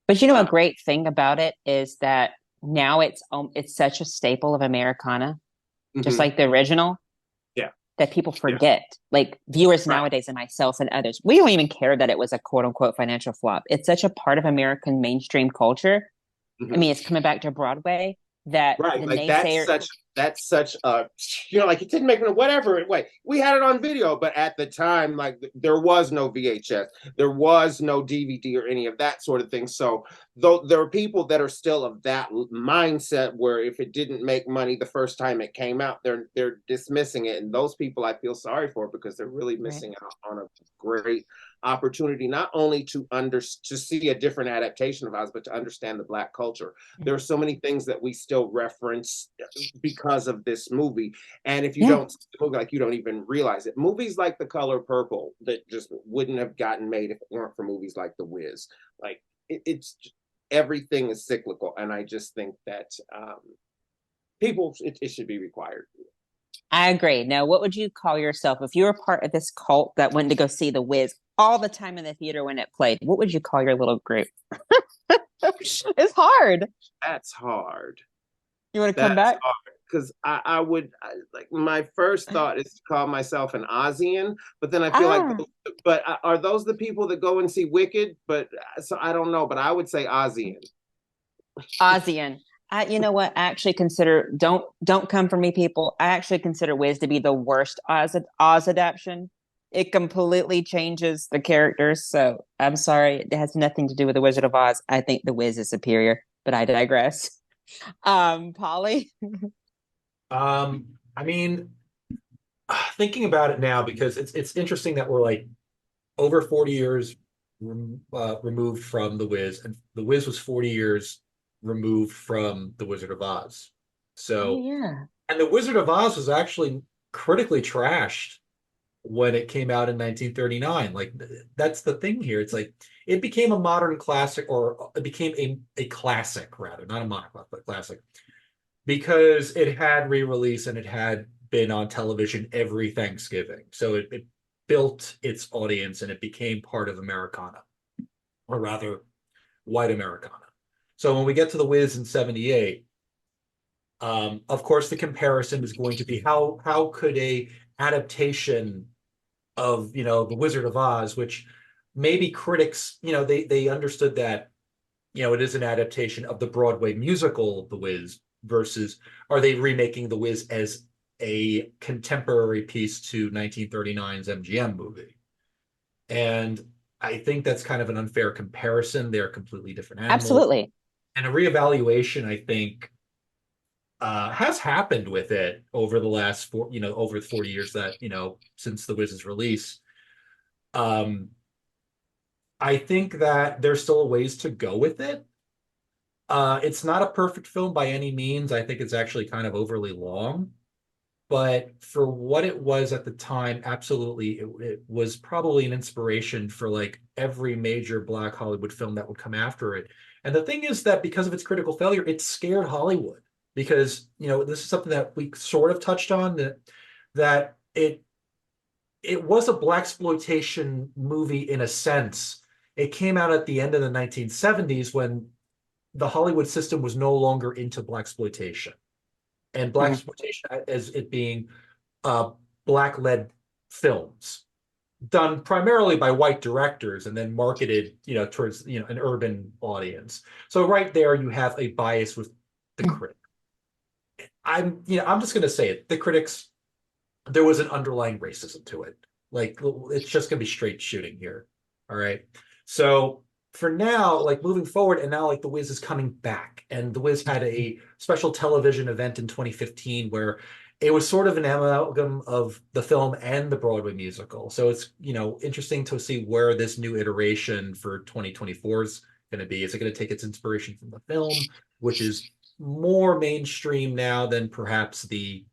But you know, a great thing about it is that now it's such a staple of Americana, just like the original. Yeah. That people forget. Like viewers nowadays and myself and others, we don't even care that it was a quote unquote financial flop. It's such a part of American mainstream culture. I mean, it's coming back to Broadway that the like naysayers, that's such a, like it didn't make it, whatever way. We had it on video, but at the time, like there was no VHS, there was no DVD or any of that sort of thing. So though there are people that are still of that mindset where if it didn't make money the first time it came out, they're dismissing it. And those people I feel sorry for, because they're really missing out on a great opportunity, not only to see a different adaptation of ours, but to understand the Black culture. There are so many things that we still reference because of this movie, and if you don't see the movie, like you don't even realize it. Movies like The Color Purple that just wouldn't have gotten made if it weren't for movies like The Wiz. Like it's everything is cyclical, and I just think that it should be required. I agree. Now, what would you call yourself if you were part of this cult that went to go see The Wiz all the time in the theater when it played? What would you call your little group? It's hard. That's hard. You want to come That's back? hard because like my first thought is to call myself an Ozian, but then I feel Ah, but are those the people that go and see Wicked? But so I don't know, but I would say Ozian. Ozian. You know what? I actually consider don't come for me, people. I actually consider Wiz to be the worst Oz adaptation. It completely changes the characters. So I'm sorry, it has nothing to do with the Wizard of Oz. I think the Wiz is superior, but I digress. Polly. I mean, thinking about it now, because it's interesting that we're like over 40 years removed from The Wiz, and The Wiz was 40 years removed from The Wizard of Oz. Oh So, yeah. and The Wizard of Oz was actually critically trashed when it came out in 1939. Like that's the thing here. It's like it became a modern classic, or it became a classic rather, not a modern classic, but classic, because it had re-release and it had been on television every Thanksgiving. So it built its audience and it became part of Americana, or rather white Americana. So when we get to The Wiz in 78, of course the comparison is going to be how could a adaptation of The Wizard of Oz, which maybe critics, they understood that it is an adaptation of the Broadway musical The Wiz, versus are they remaking The Wiz as a contemporary piece to 1939's MGM movie? And I think that's kind of an unfair comparison. They're completely different animals. Absolutely. And a reevaluation, I think, has happened with it over the last over 40 years that, since The Wiz's release. I think that there's still a ways to go with it. It's not a perfect film by any means. I think it's actually kind of overly long. But for what it was at the time, absolutely, it was probably an inspiration for like every major Black Hollywood film that would come after it. And the thing is that because of its critical failure, it scared Hollywood, because this is something that we sort of touched on, that it was a blaxploitation movie in a sense. It came out at the end of the 1970s when the Hollywood system was no longer into blaxploitation, and blaxploitation as it being black-led films done primarily by white directors and then marketed towards an urban audience. So right there you have a bias with the critic. I'm just going to say it. The critics, there was an underlying racism to it. Like it's just going to be straight shooting here. All right. So for now, like moving forward, and now like The Wiz is coming back, and The Wiz had a special television event in 2015 where it was sort of an amalgam of the film and the Broadway musical. So it's interesting to see where this new iteration for 2024 is going to be. Is it going to take its inspiration from the film, which is more mainstream now than perhaps the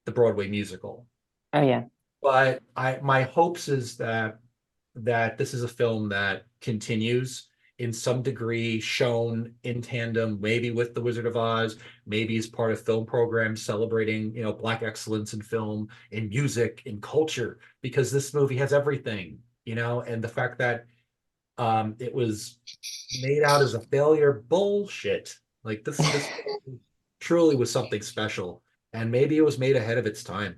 Broadway musical? Oh yeah. But my hopes is that this is a film that continues in some degree, shown in tandem, maybe with The Wizard of Oz, maybe as part of film programs celebrating, Black excellence in film, in music, in culture, because this movie has everything, and the fact that it was made out as a failure, bullshit. Like this truly was something special, and maybe it was made ahead of its time.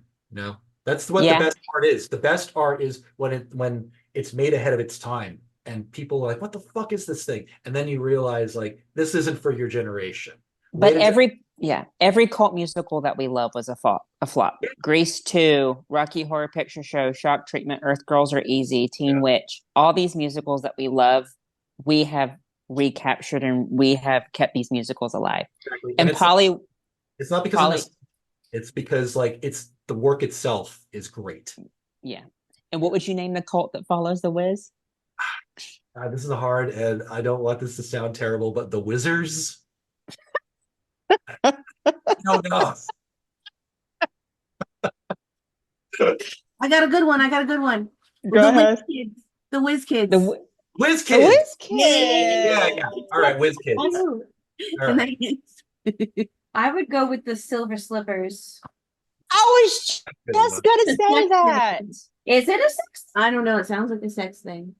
That's what the best art is. The best art is when it's made ahead of its time, and people are like, "What the fuck is this thing?" And then you realize, like, this isn't for your generation. But every cult musical that we love was a flop. Grease 2, Rocky Horror Picture Show, Shock Treatment, Earth Girls Are Easy, Teen Witch, all these musicals that we love, we have recaptured and we have kept these musicals alive. Exactly. And Polly, it's not because it's because like it's the work itself is great. Yeah. And what would you name the cult that follows The Wiz? This is hard, and I don't want this to sound terrible, but the Wizards. No. I got a good one. Go ahead. The Wiz Kids. Whiz Kids. The Wiz Kids. Yeah. All right, Whiz Kids. All right. I would go with the Silver Slippers. I was just gonna say that. Is it a sex? I don't know. It sounds like a sex thing.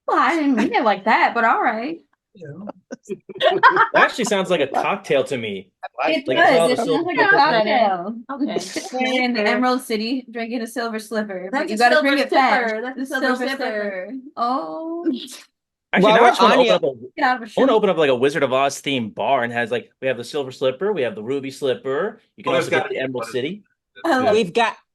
Well, I didn't mean it like that, but all right. That actually sounds like a cocktail to me. It Like it's all does. the It silver sounds like a slipper thing. cocktail. Okay. We're in the Emerald City, drinking a silver slipper. But That's you a gotta silver drink it sipper. fast. That's a The silver sipper. Oh, Actually, While now I we're just want to on open you, up a get out of a I want shoe. to open up like a Wizard of Oz themed bar and has like we have the silver slipper, we have the ruby slipper. You can Oh, also there's get the gotta be Emerald one. City. I love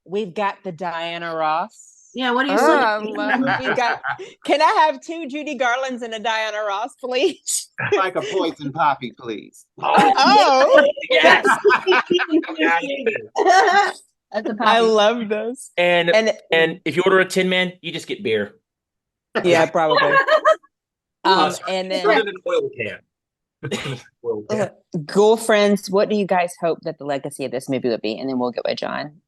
we've got the Diana Ross. Yeah, what do you Oh, say? I love it. We've got. Can I have 2 Judy Garlands and a Diana Ross, please? Like a poison poppy, please. Oh, Yes. That's a I poppy. love this. And And if you order a Tin Man, you just get beer. yeah, probably. And Put then it in an oil can. Oil can. girlfriends, what do you guys hope that the legacy of this movie would be? And then we'll get with John.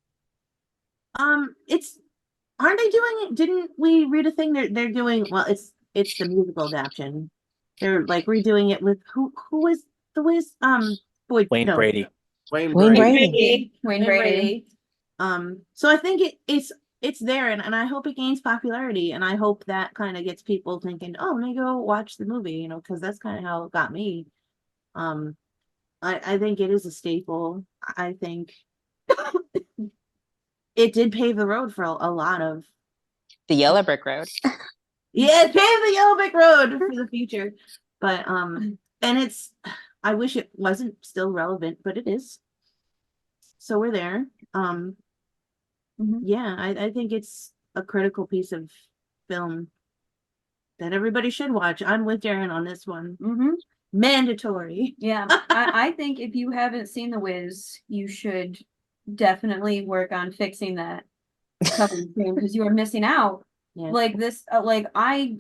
It's aren't they doing it? Didn't we read a thing? They're doing well. It's the musical adaptation. They're like redoing it with who was the Wiz? Boy, Wayne no, Brady. Wayne Wayne Brady. Brady. Wayne Brady. So I think it's there, and I hope it gains popularity, and I hope that kind of gets people thinking, oh, let me go watch the movie, you know, because that's kind of how it got me. I think it is a staple. I think it did pave the road for a lot of The Yellow Brick Road. yeah, it paved the Yellow Brick Road for the future. But and it's I wish it wasn't still relevant, but it is. So we're there. Yeah, I think it's a critical piece of film that everybody should watch. I'm with Darren on this one. Mandatory. Yeah, I think if you haven't seen The Wiz, you should definitely work on fixing that coming soon because you are missing out. Yeah. Like this, like I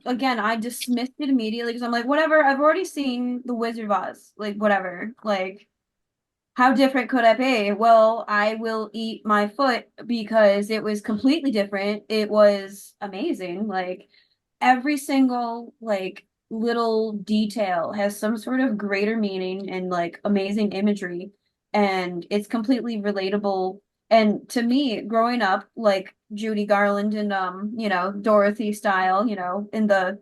again, I dismissed it immediately because I'm like, whatever. I've already seen The Wizard of Oz. Like, whatever. Like, how different could I be? Well, I will eat my foot because it was completely different. It was amazing. Like, every single like little detail has some sort of greater meaning and like amazing imagery, and it's completely relatable. And to me, growing up like Judy Garland and Dorothy style, in the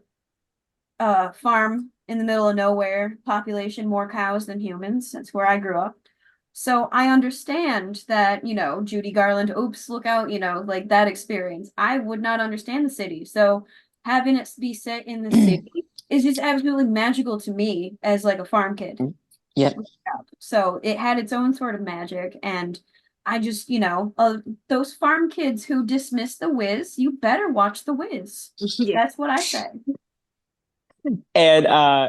farm in the middle of nowhere, population more cows than humans. That's where I grew up. So I understand that, Judy Garland, oops, look out, like that experience. I would not understand the city. So having it be set in the city is just absolutely magical to me as like a farm kid. Yep. So it had its own sort of magic. And I just, those farm kids who dismiss The Wiz, you better watch The Wiz. Yeah. That's what I say. And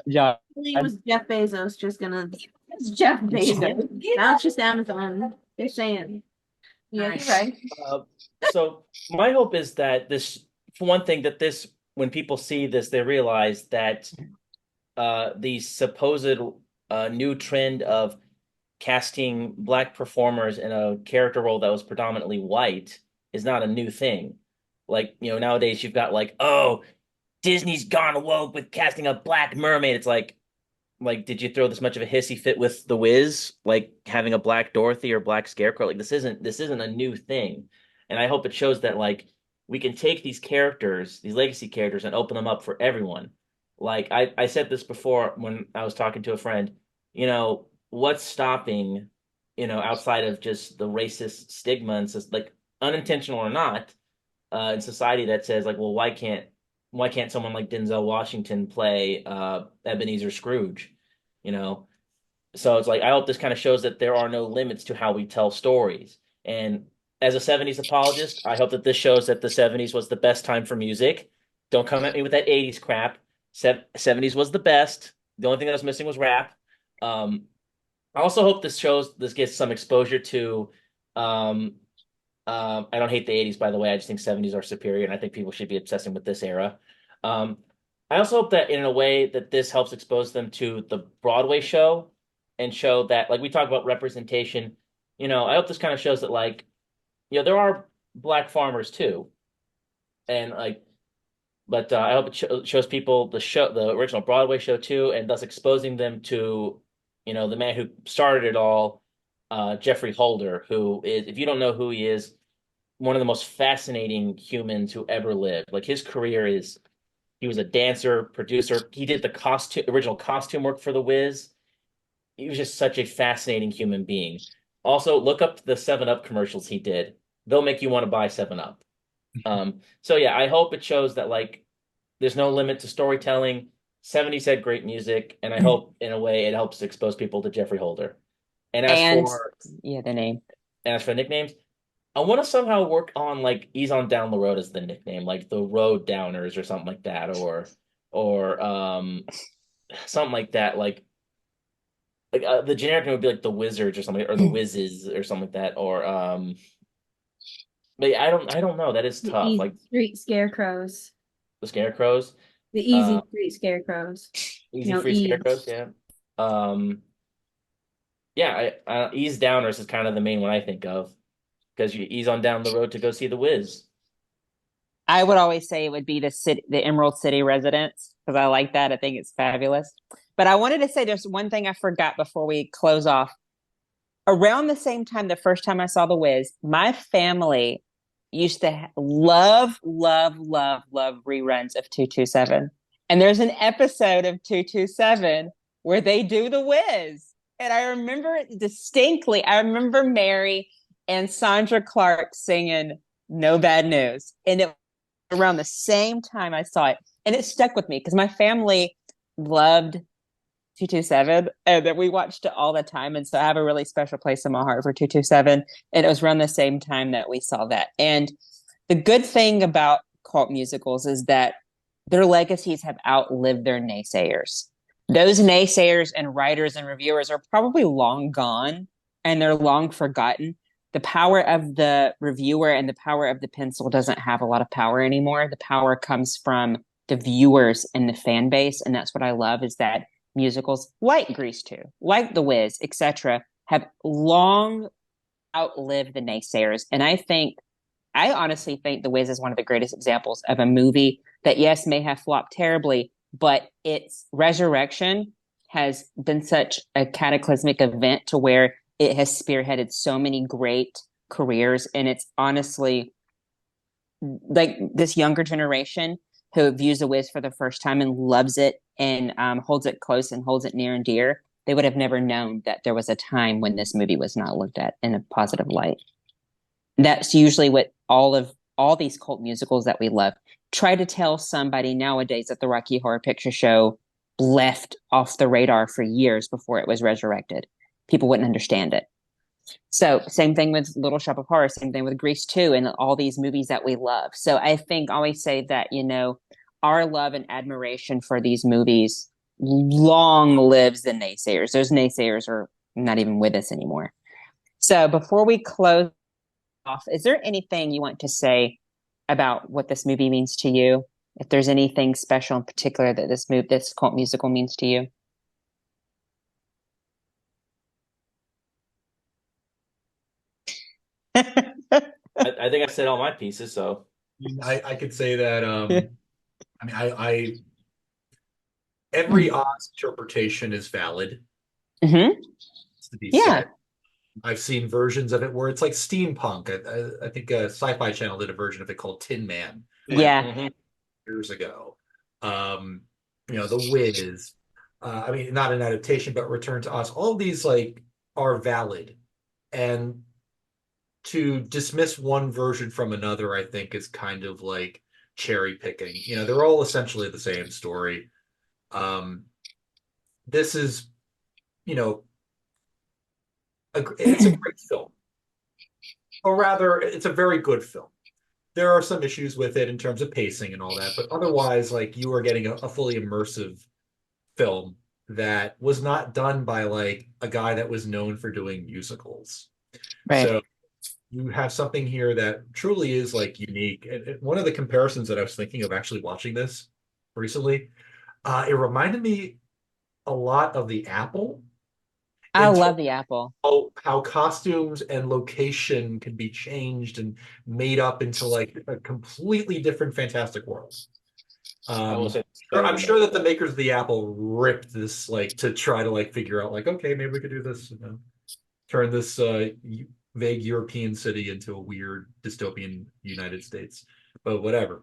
John. It was Jeff Bezos just gonna. It's Jeff Bezos. Now it's just Amazon. They're saying. Yeah, you're right. So my hope is that this, for one thing, that this, when people see this, they realize that the supposed new trend of casting Black performers in a character role that was predominantly white is not a new thing. Like, nowadays you've got like, oh, Disney's gone woke with casting a Black mermaid. It's like, did you throw this much of a hissy fit with The Wiz? Like having a Black Dorothy or Black Scarecrow? Like this isn't a new thing. And I hope it shows that like we can take these characters, these legacy characters, and open them up for everyone. Like I said this before when I was talking to a friend, what's stopping, outside of just the racist stigma and just like unintentional or not, in society that says like, well, why can't someone like Denzel Washington play Ebenezer Scrooge? So it's like I hope this kind of shows that there are no limits to how we tell stories. And as a 70s apologist, I hope that this shows that the 70s was the best time for music. Don't come at me with that 80s crap. 70s was the best. The only thing that was missing was rap. I also hope this gets some exposure to I don't hate the 80s, by the way. I just think 70s are superior, and I think people should be obsessing with this era. I also hope that in a way that this helps expose them to the Broadway show and show that, like we talk about representation, I hope this kind of shows that, like, there are Black farmers too. And like, but I hope it shows people the original Broadway show too, and thus exposing them to, the man who started it all Jeffrey Holder, who is, if you don't know who he is, one of the most fascinating humans who ever lived. Like his career is, he was a dancer, producer. He did the original costume work for The Wiz. He was just such a fascinating human being. Also, look up the Seven Up commercials he did. They'll make you want to buy Seven Up. So yeah, I hope it shows that like there's no limit to storytelling. 70s had great music, and I hope in a way it helps expose people to Jeffrey Holder. And And yeah, the name. as for nicknames, I want to somehow work on like Ease on Down the Road as the nickname, like the Road Downers or something like that, or something like that, like the generic name would be like the Wizards or something, or the Whizzes or something like that, or but yeah, I don't know. That is The tough. easy Like street scarecrows. the Scarecrows, The easy uh, street scarecrows. Easy No Free ease. Scarecrows, yeah. Um, yeah, Ease Downers is kind of the main one I think of because you ease on down the road to go see the Wiz. I would always say it would be the Emerald City Residence, because I like that. I think it's fabulous. But I wanted to say there's one thing I forgot before we close off. Around the same time, the first time I saw The Wiz, my family used to love, love, love, love reruns of 227. And there's an episode of 227 where they do The Wiz. And I remember it distinctly. I remember Mary and Sandra Clark singing No Bad News. And it was around the same time I saw it. And it stuck with me because my family loved 227 and that we watched it all the time. And so I have a really special place in my heart for 227. And it was around the same time that we saw that. And the good thing about cult musicals is that their legacies have outlived their naysayers. Those naysayers and writers and reviewers are probably long gone and they're long forgotten. The power of the reviewer and the power of the pencil doesn't have a lot of power anymore. The power comes from the viewers and the fan base. And that's what I love is that musicals like Grease 2, like The Wiz, etc., have long outlived the naysayers. And I honestly think The Wiz is one of the greatest examples of a movie that, yes, may have flopped terribly, but its resurrection has been such a cataclysmic event to where it has spearheaded so many great careers. And it's honestly like this younger generation who views The Wiz for the first time and loves it and holds it close and holds it near and dear. They would have never known that there was a time when this movie was not looked at in a positive light. That's usually what all these cult musicals that we love try to tell somebody nowadays that the Rocky Horror Picture Show left off the radar for years before it was resurrected. People wouldn't understand it. So same thing with Little Shop of Horrors, same thing with Grease 2 and all these movies that we love. So I think I always say that, our love and admiration for these movies long lives the naysayers. Those naysayers are not even with us anymore. So before we close off, is there anything you want to say about what this movie means to you? If there's anything special in particular that this cult musical means to you? I think I said all my pieces, so I could say that I mean I every Oz interpretation is valid. Mm-hmm. To be Yeah. said. I've seen versions of it where it's like steampunk. I think Sci-Fi Channel did a version of it called Tin Man Yeah. mhm. years ago. The Wiz. I mean, not an adaptation, but Return to Oz. All of these like are valid, and to dismiss one version from another, I think, is kind of like cherry picking. They're all essentially the same story. This is, it's a great film, or rather, it's a very good film. There are some issues with it in terms of pacing and all that, but otherwise, like you are getting a fully immersive film that was not done by like a guy that was known for doing musicals. Right. So you have something here that truly is like unique. And one of the comparisons that I was thinking of actually watching this recently, it reminded me a lot of the Apple. I love the Apple. How costumes and location can be changed and made up into like a completely different fantastic world. I will say I'm sure that the makers of the Apple ripped this like to try to like figure out like, okay, maybe we could do this. turn this vague European city into a weird dystopian United States. But whatever.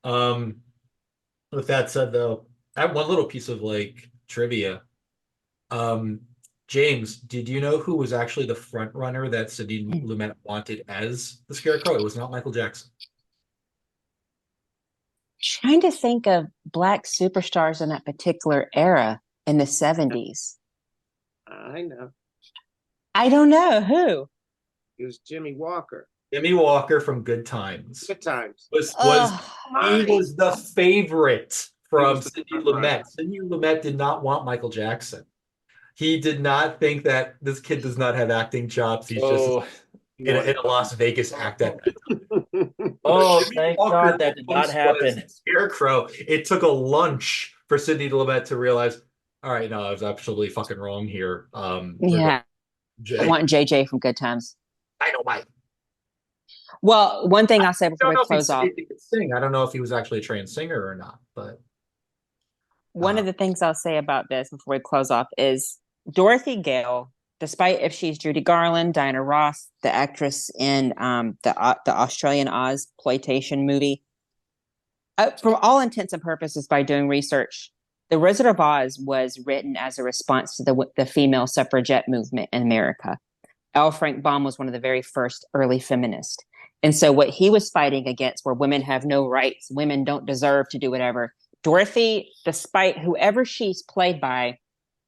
With that said, though, I have one little piece of like trivia. James, did you know who was actually the front runner that Sidney Lumet wanted as the Scarecrow? It was not Michael Jackson. Trying to think of Black superstars in that particular era in the 70s. I know. I don't know who. It was Jimmy Walker. Jimmy Walker from Good Times Good times. was Ugh. he was the favorite from was the Sidney front runner. Lumet. Sidney Lumet did not want Michael Jackson. He did not think that this kid does not have acting chops. He's Oh, just in a Las Vegas act at that time. oh, Jimmy thank Walker God that did not was happen. Scarecrow. It took a lunch for Sidney Lumet to realize, all right, no, I was absolutely fucking wrong here. Yeah, Jay, I want JJ from Good Times. I know Mike. Well, one thing I'll say I before don't we know if close off. he could sing. I don't know if he was actually a trained singer or not, but One of the things I'll say about this before we close off is Dorothy Gale, despite if she's Judy Garland, Diana Ross, the actress in the Australian Ozploitation movie, for all intents and purposes, by doing research, The Wizard of Oz was written as a response to the female suffragette movement in America. L. Frank Baum was one of the very first early feminists. And so what he was fighting against were women have no rights, women don't deserve to do whatever. Dorothy, despite whoever she's played by,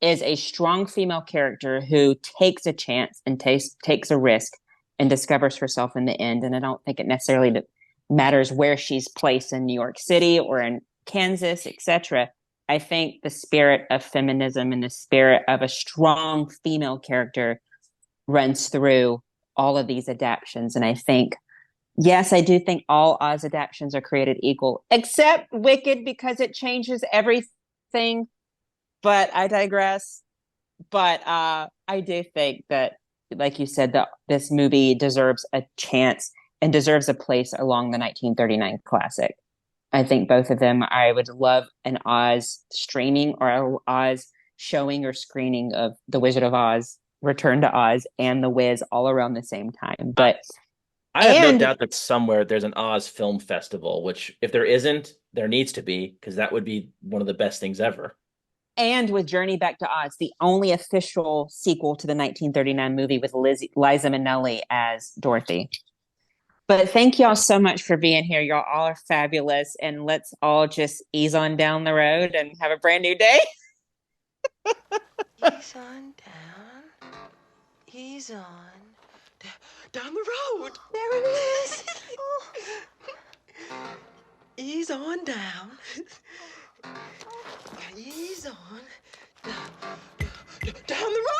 is a strong female character who takes a chance and takes a risk and discovers herself in the end. And I don't think it necessarily matters where she's placed in New York City or in Kansas, etc. I think the spirit of feminism and the spirit of a strong female character runs through all of these adaptions. And I think, yes, I do think all Oz adaptions are created equal, except Wicked, because it changes everything. But I digress. But I do think that, like you said, that this movie deserves a chance and deserves a place along the 1939 classic. I think both of them, I would love an Oz streaming or an Oz showing or screening of The Wizard of Oz, Return to Oz, and The Wiz all around the same time. But I have no doubt that somewhere there's an Oz Film Festival, which if there isn't, there needs to be, because that would be one of the best things ever. And with Journey Back to Oz, the only official sequel to the 1939 movie with Liza Minnelli as Dorothy. But thank y'all so much for being here. Y'all all are fabulous. And let's all just ease on down the road and have a brand new day. Ease on down. Ease on. Down the road. There it is. Ease on down. Ease on. Down the road.